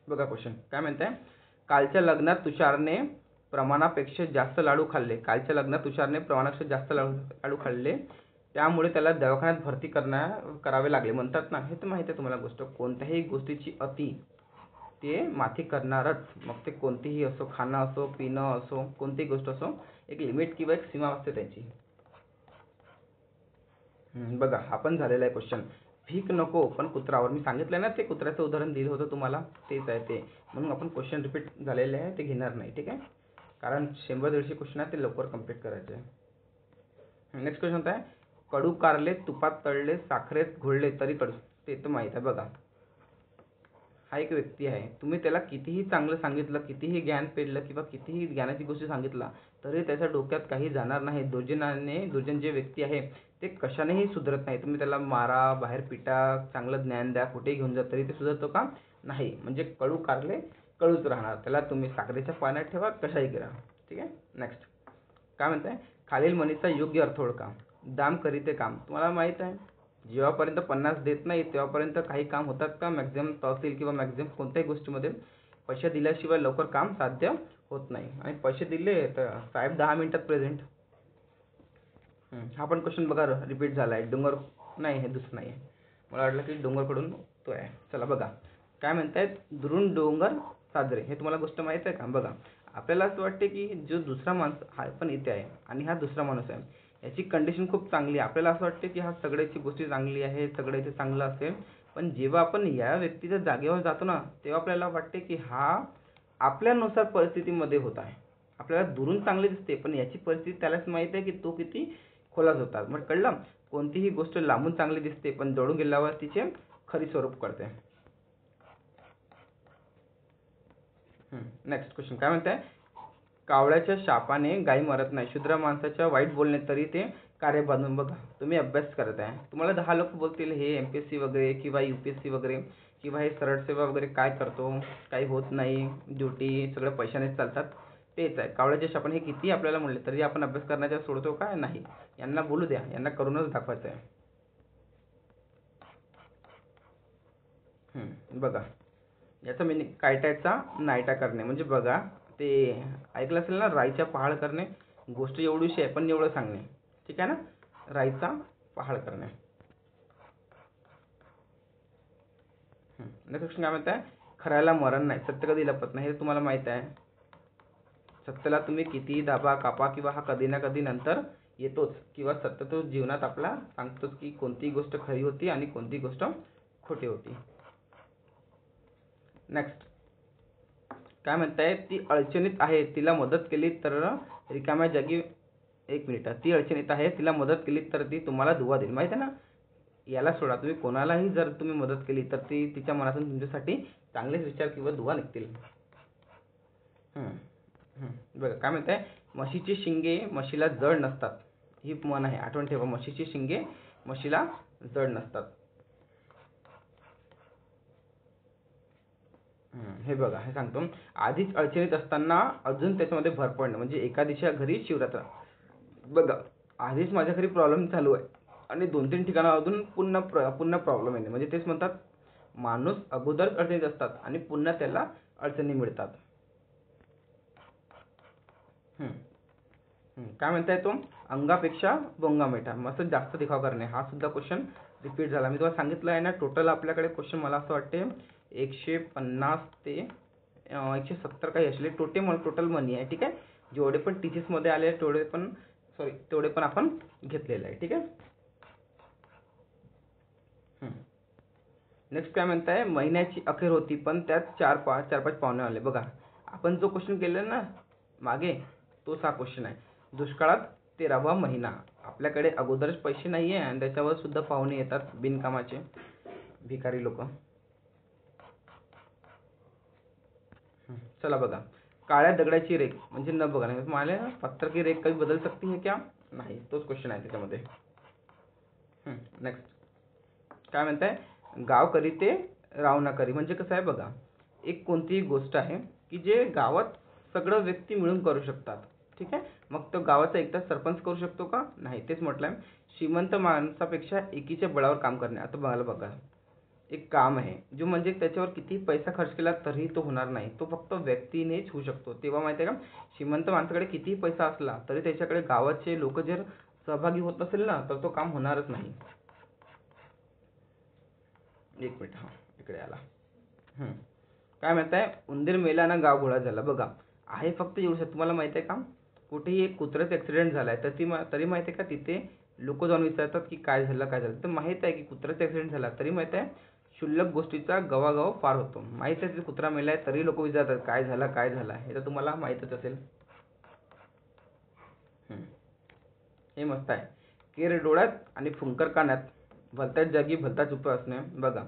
बघा क्वेश्चन काय म्हणताय, कालच्या लग्नात तुषारने प्रमाणापेक्षा जास्त लाडू खाल्ले. कालच्या लग्नात तुषारने प्रमाणापेक्षा जास्त लाडू खाल्ले, त्यामुळे त्याला दवाखान्यात भरती करावे लागले म्हणतात ना. हे तर माहिती आहे तुम्हाला गोष्ट. कोणत्याही गोष्टीची अति ते माती करणारच. मग ते कोणतीही असो, खाणं असो, पिणं असो, कोणतीही गोष्ट असो, एक लिमिट किंवा एक सीमा असते त्याची. बघा हा पण झालेला आहे क्वेश्चन. भीक नको पण कुत्रावर. मी सांगितलं ना ते कुत्र्याचं उदाहरण दिलं होतं तुम्हाला, तेच आहे ते. म्हणून आपण क्वेश्चन रिपीट झालेले आहे ते घेणार नाही, ठीक आहे. कारण 100-150 क्वेश्चन आहे ते लवकर कंप्लीट करायचे आहे. नेक्स्ट क्वेश्चन होता आहे, कडू कारले तुपात तळले साखरेत घोळले तरी कडू. ते तर माहीत आहे बघा. हा एक व्यक्ती आहे, तुम्ही त्याला कितीही चांगलं सांगितलं, कितीही ज्ञान पेरलं किंवा कितीही ज्ञानाची गोष्टी सांगितला तरी त्याच्या डोक्यात काही जाणार नाही. दुर्जन जे व्यक्ती आहे ते कशानेही सुधरत नाही. तुम्ही त्याला मारा, बाहेर पिटा, चांगलं ज्ञान द्या, कुठेही घेऊन जा, तरी ते सुधरतो का? नाही. म्हणजे कडू कारले कडूच राहणार. त्याला तुम्ही साखरेच्या पाण्यात ठेवा, कशाही करा, ठीक आहे. नेक्स्ट काय म्हणताय, खालील म्हणीचा योग्य अर्थ ओळखा. दाम करीते काम. तुम्हाला माहीत आहे जेव्हापर्यंत 50 देत नाही तेव्हापर्यंत काही काम होतात का? मॅक्झिमम तहसील किंवा मॅक्झिमम कोणत्याही गोष्टीमध्ये पैसे दिल्याशिवाय लवकर काम साध्य होत नाही. आणि पैसे दिले तर साहेब 10 मिनिटात प्रेझेंट. हा पण क्वेश्चन बघा रिपीट झाला आहे. डोंगर नाही, हे दुसरं नाही आहे. मला वाटलं की डोंगरकडून तो आहे. चला बघा काय म्हणतायत, दुरून डोंगर साजरे. हे तुम्हाला गोष्ट माहीत आहे का? बघा आपल्याला असं वाटते की जो दुसरा माणूस हा पण इथे आहे आणि हा दुसरा माणूस आहे, याची कंडिशन खूप चांगली आहे. आपल्याला असं वाटते की हा सगळ्याची गोष्टी चांगली आहे, सगळं इथे चांगलं असेल. पण जेव्हा आपण या व्यक्तीच्या जागेवर जातो ना, तेव्हा आपल्याला वाटते की हा आपल्यानुसार परिस्थितीमध्ये होत आहे. आपल्याला दुरून चांगले दिसते पण याची परिस्थिती त्यालाच माहीत आहे की तो किती खोलात होता. मग कळलं, कोणतीही गोष्ट लांबून चांगली दिसते पण जवळून गेल्यावर तिचे खरी स्वरूप कळते. नेक्स्ट क्वेश्चन काय म्हणताय, कावळ्याच्या शापाने गाय मरत नाही, शूद्र माणसाच्या वाईट बोलणे तरी ते कार्य बांधून. बघा तुम्ही अभ्यास करत आहे, तुम्हाला 10 लोक बोलतील हे MPSC वगैरे किंवा UPSC वगैरे किंवा हे सरळ सेवा वगैरे काय करतो, काही होत नाही, ड्युटी सगळं पैशानेच चालतात. तेच आहे कावळ्याच्या शापाने. हे किती आपल्याला म्हणले तरी आपण अभ्यास करण्याच्या सोडतो काय? नाही. यांना बोलू द्या, यांना करूनच दाखवायचं आहे. बघा याचा मीनिंग कायटाचा नायटा करणे. म्हणजे बघा ते ऐकलं असेल ना, राईचा पहाड करणे. गोष्ट एवढीशी आहे पण एवढं सांगणे, ठीक आहे ना. राईचा पहाड करणे. नेक्स्ट क्वेश्चन काय म्हणत आहे, खऱ्याला मरण नाही, सत्य कधी लपत नाही. हे तुम्हाला माहित आहे. सत्याला तुम्ही कितीही दाबा कापा किंवा हा कधी ना कधी नंतर येतोच, किंवा सत्य तो जीवनात आपला सांगतोच की कोणती गोष्ट खरी होती आणि कोणती गोष्ट खोटी होती. नेक्स्ट काय म्हणताय, ती अडचणीत आहे तिला मदत केली तर रिकाम्या जागी. एक मिनिट, ती अडचणीत आहे तिला मदत केली तर ती तुम्हाला दुवा देईल. माहिती आहे ना. याला सोडा, तुम्ही कोणालाही जर तुम्ही मदत केली तर ती तिच्या मनातून तुमच्यासाठी चांगलेच विचार किंवा दुवा निघतील. बघा काय म्हणताय, म्हशीची शिंगे म्हशीला जड नसतात. ही म्हण आहे, आठवण ठेवा. म्हशीची शिंगे म्हशीला जड नसतात. हे बघा हे सांगतो, आधीच अडचणीत असताना अजून त्याच्यामध्ये भर पडणं म्हणजे एकादशीच्या घरी शिवरात्र. बघा आधीच माझ्या घरी प्रॉब्लेम चालू आहे आणि 2-3 ठिकाणावरून पुन्हा प्रॉब्लेम येणे. म्हणजे तेच म्हणतात, माणूस अगोदरच अडचणीत असतात आणि पुन्हा त्याला अडचणी मिळतात. काय म्हणताय तो, अंगापेक्षा बोंगा मिठा. मस्त जास्त दिखाव करणे. हा सुद्धा क्वेश्चन रिपीट झाला. मी तुम्हाला सांगितलं आहे ना, टोटल आपल्याकडे क्वेश्चन मला असं वाटते 150 ते 170 काही असले टोटल मनी आहे, ठीक आहे. जेवढे पण मध्ये आले तेवढे पण आपण घेतलेले आहे, ठीक आहे. नेक्स्ट काय म्हणताय, महिन्याची अखेर होती पण त्यात 4-5 पाहुणे आले. बघा आपण जो क्वेश्चन केला ना मागे, तोच हा क्वेश्चन आहे. दुष्काळात 13वा महिना. आपल्याकडे अगोदरच पैसे नाही आहे आणि त्याच्यावर सुद्धा पाहुणे येतात बिनकामाचे, भिकारी लोक. चला बघा, काळ्या दगडाची रेख म्हणजे न बघा नाही मला पत्थर की रेख कभी बदल सकती है क्या? नाही, तोच क्वेश्चन आहे त्याच्यामध्ये. नेक्स्ट काय म्हणताय, गाव करी ते राव ना करी. म्हणजे कसं आहे बघा, एक कोणतीही गोष्ट आहे की जे गावात सगळं व्यक्ती मिळून करू शकतात, ठीक आहे. मग तो गावाचा एकटा सरपंच करू शकतो का? नाही. तेच म्हटलंय, श्रीमंत माणसापेक्षा एकीच्या बळावर काम करणे. आता बघा एक काम आहे जो म्हणजे त्याच्यावर किती पैसा खर्च केला तरीही तो होणार नाही, तो फक्त व्यक्तीनेच होऊ शकतो. तेव्हा माहिती आहे का, श्रीमंत माणसाकडे कितीही पैसा असला तरी त्याच्याकडे गावाचे लोक जर सहभागी होत नसेल ना तर तो काम होणारच नाही. एक मिनिट, हा इकडे आला. हम्म. काय म्हणताय, उंदीर मेला ना गाव घोळा झाला. बघा, आहे फक्त एवढंच. तुम्हाला माहिती आहे का, कुठेही एक कुत्र्याचा ऍक्सिडेंट झालाय तर तरी माहिती आहे का, तिथे लोक जाऊन विचारतात की काय झालं काय झालं. तर माहित आहे की कुत्र्याचा ऍक्सिडेंट झाला तरी माहित आहे क्षुल्लक गोष्टीचा गवागवा फार होतो. माहित आहे तिथे कुत्रा मेलाय तरी लोक विचारतात काय झालं काय झालं. हे तर तुम्हाला माहीतच असेल. हम्म. हे मस्त आहे. केर डोळ्यात आणि फुंकर कानात, भलत्याच जागी भलताच उपाय असणे. बघा,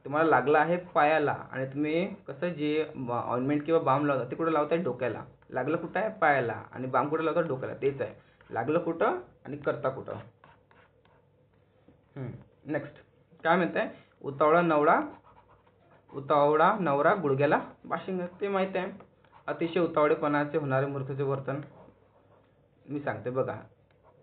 तुम्हाला लागला आहे पायाला आणि तुम्ही कसं जे ऑइंटमेंट किंवा बाम लावता ते कुठं लावताय, डोक्याला. लागलं कुठं आहे, पायाला. आणि बाम कुठं लावता, डोक्याला. तेच आहे, लागलं कुठं आणि करता कुठं. नेक्स्ट काय म्हणताय, उतावळा नवरा गुडघ्याला बाशिंग. ते माहित आहे. अतिशय उतावळेपणाचे होणारे मूर्खतेचे वर्तन. मी सांगते बघा,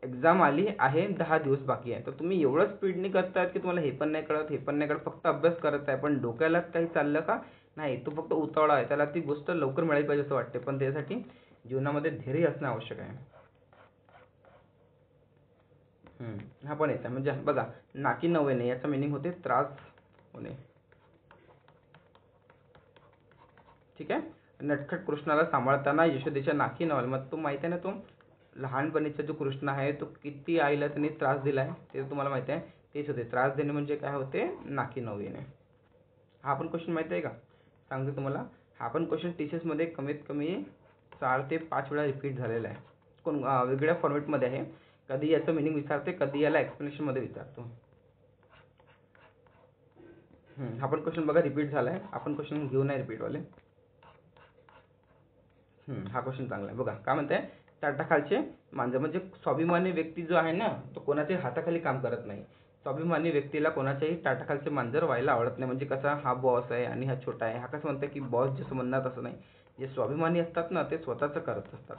एक्झाम आली आहे, 10 दिवस बाकी आहे, तर तुम्ही एवढं स्पीडने करतायत की तुम्हाला हे पण नाही कळत, हे पण नाही कळत. फक्त अभ्यास करत आहे पण डोक्याला काही चाललं का नाही. तो फक्त उतावळा आहे, त्याला ती गोष्ट लवकर मिळाली पाहिजे असं वाटते. पण त्यासाठी जीवनामध्ये धैर्य असणं आवश्यक आहे. हा पण येत आहे. म्हणजे बघा, नाकी नऊ याचा मिनिंग होते त्रास होणे. ठीक आहे. नटखट कृष्णाला सांभाळताना यशोदेच्या नाकी नऊ आले. मग तो माहिती आहे ना, तो लहानपणीचा जो कृष्ण आहे तो किती आईला त्यांनी त्रास दिलाय ते तुम्हाला माहिती आहे. तेच होते त्रास देणे, म्हणजे काय होते, नाकी नऊ येणे. हा पण क्वेश्चन माहिती आहे का, सांगतो तुम्हाला. हा पण क्वेश्चन टीचर्समध्ये कमीत कमी 4 ते 5 वेळा रिपीट झालेला आहे. कोण वेगळ्या फॉर्मेटमध्ये आहे. कधी याचं मिनिंग विचारते, कधी याला एक्सप्लेनेशन मध्ये विचारतो. हा पण क्वेश्चन बघा रिपीट झालाय. आपण क्वेश्चन घेऊ नाही रिपीटवाले. हा क्वेश्चन चांगला आहे. बघा काय म्हणताय, ताटाखालचे मांजर. म्हणजे स्वाभिमानी व्यक्ती जो आहे ना तो कोणाच्याही हाताखाली काम करत नाही. स्वाभिमानी व्यक्तीला कोणाच्याही ताटाखालचे मांजर व्हायला आवडत नाही. म्हणजे कसा, हा बॉस आहे आणि हा छोटा आहे. हा कसं म्हणतं की बॉस जसं म्हणणार तसं नाही. जे स्वाभिमानी असतात ना ते स्वतःचं करत असतात.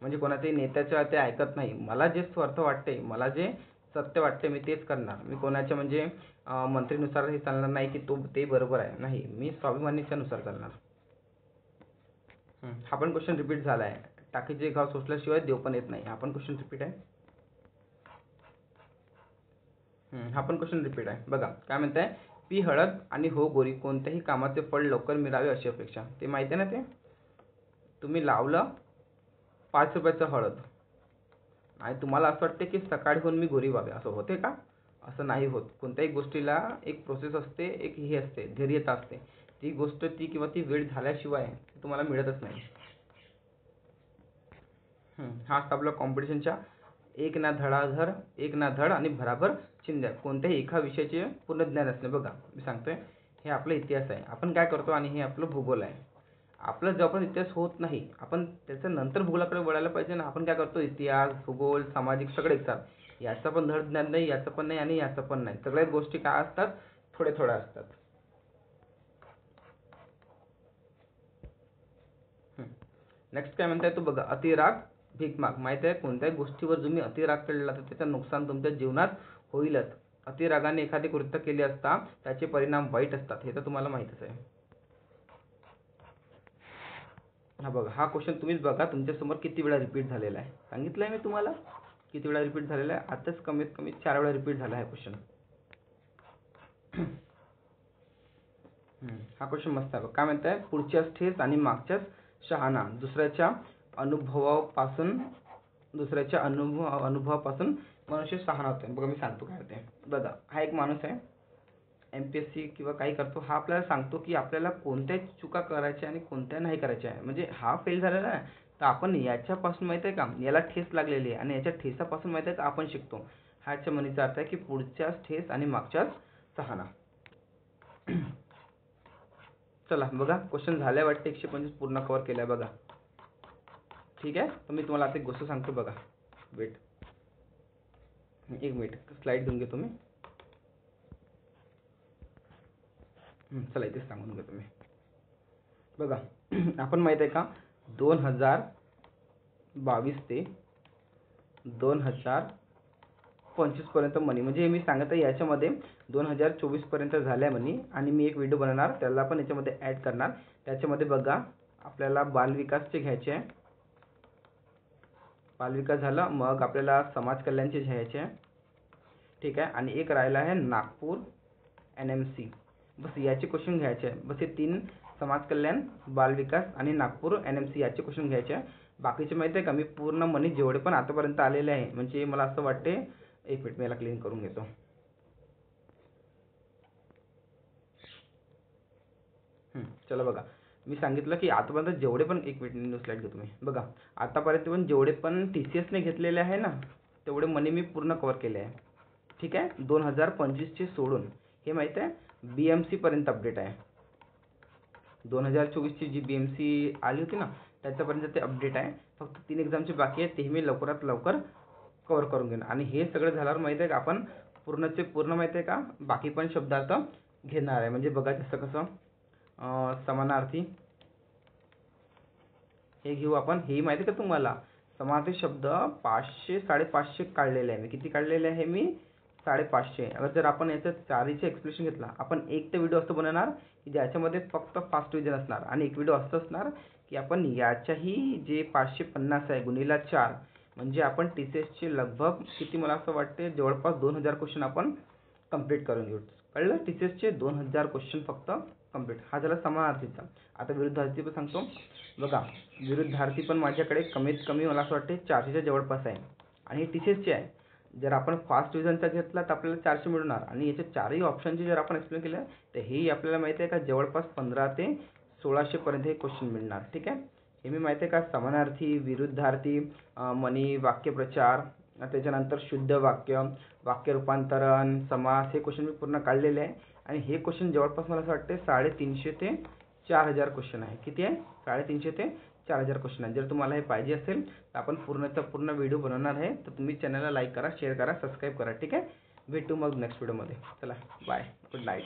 म्हणजे कोणाच्याही नेत्याच्या ते ऐकत नाही. मला जे स्वार्थ वाटते, मला जे सत्य वाटते मी तेच करणार. मी कोणाच्या म्हणजे मंत्रीनुसार हे चालणार नाही की ते बरोबर आहे. नाही, मी स्वाभिमानीच्या नुसार चालणार. हा पण क्वेश्चन रिपीट झाला आहे. टाकीचे घाव सोसल्याशिवाय देव पण येत नाही. हा पण क्वेश्चन रिपीट आहे. हा पण क्वेश्चन रिपीट आहे. बघा काय म्हणताय, पी हळद आणि हो गोरी, कोणत्याही कामाचे फळ लवकर मिळावे अशी अपेक्षा. ते माहिती आहे ना, ते तुम्ही लावलं 5 रुपयाचं हळद आणि तुम्हाला असं वाटते की सकाळी होऊन मी गोरी व्हावे. असं होते का? असं नाही होत. कोणत्याही गोष्टीला एक प्रोसेस असते, एक हे असते, धैर्यता असते. ती गोष्ट ती किंवा ती वेळ झाल्याशिवाय तुम्हाला मिळतच नाही. हा असतो आपला कॉम्पिटिशनच्या एक ना धडाधड, एक ना धड आणि भराभर चिंध्या. कोणत्याही एका विषयाचे पूर्ण ज्ञान असणे. बघा मी सांगतोय, हे आपला इतिहास आहे. आपण काय करतो आणि हे आपलं भूगोल आहे. आपलं जो आपण इतिहास होत नाही, आपण त्याच्या नंतर भूगोलाकडे वळायला पाहिजे ना. आपण काय करतो, इतिहास, भूगोल, सामाजिक सगळे एकसाथ. याचं पण धड ज्ञान नाही, याचं पण नाही आणि याचं पण नाही. सगळ्या गोष्टी काय असतात, थोड्या थोड्या असतात. नेक्स्ट काय म्हणताय तो बघा, अतिराग भीक माग. माहिती आहे, कोणत्याही गोष्टीवर तुम्ही अतिराग केलेला तर त्याचं नुकसान तुमच्या जीवनात होईलच. अतिरागाने एखादे कृत्य केले असता त्याचे परिणाम वाईट असतात, हे तर तुम्हाला माहितच आहे. हा बघा, हा क्वेश्चन तुम्हीच बघा तुमच्यासमोर किती वेळा रिपीट झालेला आहे. सांगितलंय मी तुम्हाला किती वेळा रिपीट झालेला आहे. आताच कमीत कमी 4 वेळा रिपीट झाला आहे क्वेश्चन. हा क्वेश्चन मस्त आहे. काय म्हणताय, पुढच्याच ठेस आणि मागच्याच शहाणा. दुसऱ्याच्या अनुभवापासून मनुष्य शहाणा होतो. बघा मी सांगतो काय होते. बघा, हा एक माणूस आहे, एमपीएससी किंवा काही करतो. हा आपल्याला सांगतो की आपल्याला कोणत्या चुका करायच्या आणि कोणत्या नाही करायच्या आहे. म्हणजे हा फेल झालेला आहे तर आपण याच्यापासून माहित आहे का, याला ठेस लागलेली आहे आणि याच्या ठेसापासून माहित आहे का आपण शिकतो. ह्याच्या म्हणीचा अर्थ आहे की पुढच्याच ठेस आणि मागच्याच शहाणा. चला बघा, क्वेश्चन झाल्या वाटते 125 पूर्ण कव्हर केलाय बघा. ठीक आहे, तर मी तुम्हाला आता एक गोष्ट सांगतो बघा. वेट, एक मिनिट स्लाइड घेऊन घेतो मी. चला इथेच सांगून घेतो मी. बघा आपण माहित आहे का, 2022 ते 2024 पर्यंत मनी, म्हणजे मी सांगत आहे याच्यामध्ये 2024 पर्यंत झालं आहे मनी. आणि मी एक व्हिडिओ बनवणार, त्याला पण याच्यामध्ये ॲड करणार. त्याच्यामध्ये बघा आपल्याला बालविकासचे घ्यायचे आहे. बालविकास झालं, मग आपल्याला समाज कल्याणचे घ्यायचे आहे. ठीक आहे. आणि एक राहिला आहे नागपूर NMC. बस याचे क्वेश्चन घ्यायचे आहे. बस हे 3 समाज कल्याण, बालविकास आणि नागपूर NMC याचे क्वेश्चन घ्यायचे आहे. बाकीचे माहिती आहे का, मी पूर्ण मनी जेवढे पण आतापर्यंत आलेले आहे, म्हणजे मला असं वाटते, एक मिनिट मी याला क्लीन करून घेतो. चला बघा, मी सांगितलं की आतापर्यंत जेवढे पण, एक मिनिट न्यू स्लाइड घेतो मी. बघा आतापर्यंत पण जेवढे पण TCS ने घेतलेले आहे ना, तेवढे मनी मी पूर्ण कव्हर केले आहे. ठीक आहे. 2025चे सोडून हे माहिती आहे BMC पर्यंत अपडेट आहे. 2024ची जी BMC आली होती ना, त्याच्यापर्यंत ते अपडेट आहे. फक्त 3 एक्झामचे बाकी आहे, ते मी लवकरात लवकर कव्हर करून घेणार. आणि हे सगळं झाल्यावर माहिती आहे का, आपण पूर्णचे पूर्ण माहिती आहे का बाकी पण शब्दार्थ घेणार आहे. म्हणजे बघा जसं कसं समानार्थी हे घेऊ आपण. हे माहिती आहे का तुम्हाला, समानार्थी शब्द 500 550 काढलेले आहे मी. किती काढलेले आहे मी? 550. अगर जर आपण याचं चारीचे एक्सप्लेनेशन घेतला, आपण एक तर व्हिडिओ असं बनवणार की ज्याच्यामध्ये फक्त फास्ट रिव्हिजन असणार, आणि एक व्हिडिओ असं असणार की आपण याच्याही जे 550 आहे गुणिले 4, म्हणजे आपण TCSचे लगभग किती, मला असं वाटते जवळपास 2000 क्वेश्चन आपण कंप्लीट करून घेऊ. कळलं? TCSचे 2000 क्वेश्चन फक्त कंप्लीट. हा झाला समानार्थीचा. आता विरुद्धार्थी पण सांगतो. बघा विरुद्धार्थी पण माझ्याकडे कमीत कमी मला असं वाटते 400च्या जवळपास आहे, आणि हे TCSचे आहे. जर आपण फास्ट रिव्हिजनचा घेतला तर आपल्याला 400 मिळणार, आणि याचे चारही ऑप्शनचे जर आपण एक्सप्लेन केलं तर हेही आपल्याला माहिती आहे का जवळपास 1500 ते 1600 पर्यंत हे क्वेश्चन मिळणार. ठीक आहे. हे मी माहिती आहे का समानार्थी, विरुद्धार्थी, मनी, वाक्यप्रचार, त्याच्यानंतर शुद्ध वाक्य, वाक्य रूपांतरण, समास, हे क्वेश्चन मी पूर्ण काढलेले आहे. आणि हे क्वेश्चन जवळपास मला असं वाटते 350 ते 4000 क्वेश्चन आहे. किती आहे? 350 ते 4000 क्वेश्चन आहे. जर तुम्हाला हे पाहिजे असेल तर आपण पूर्णचा पूर्ण व्हिडिओ बनवणार आहे. तर तुम्ही चॅनलला लाईक करा, शेअर करा, सबस्क्राईब करा. ठीक आहे. भेटू मग नेक्स्ट व्हिडिओमध्ये. चला बाय, गुड नाईट.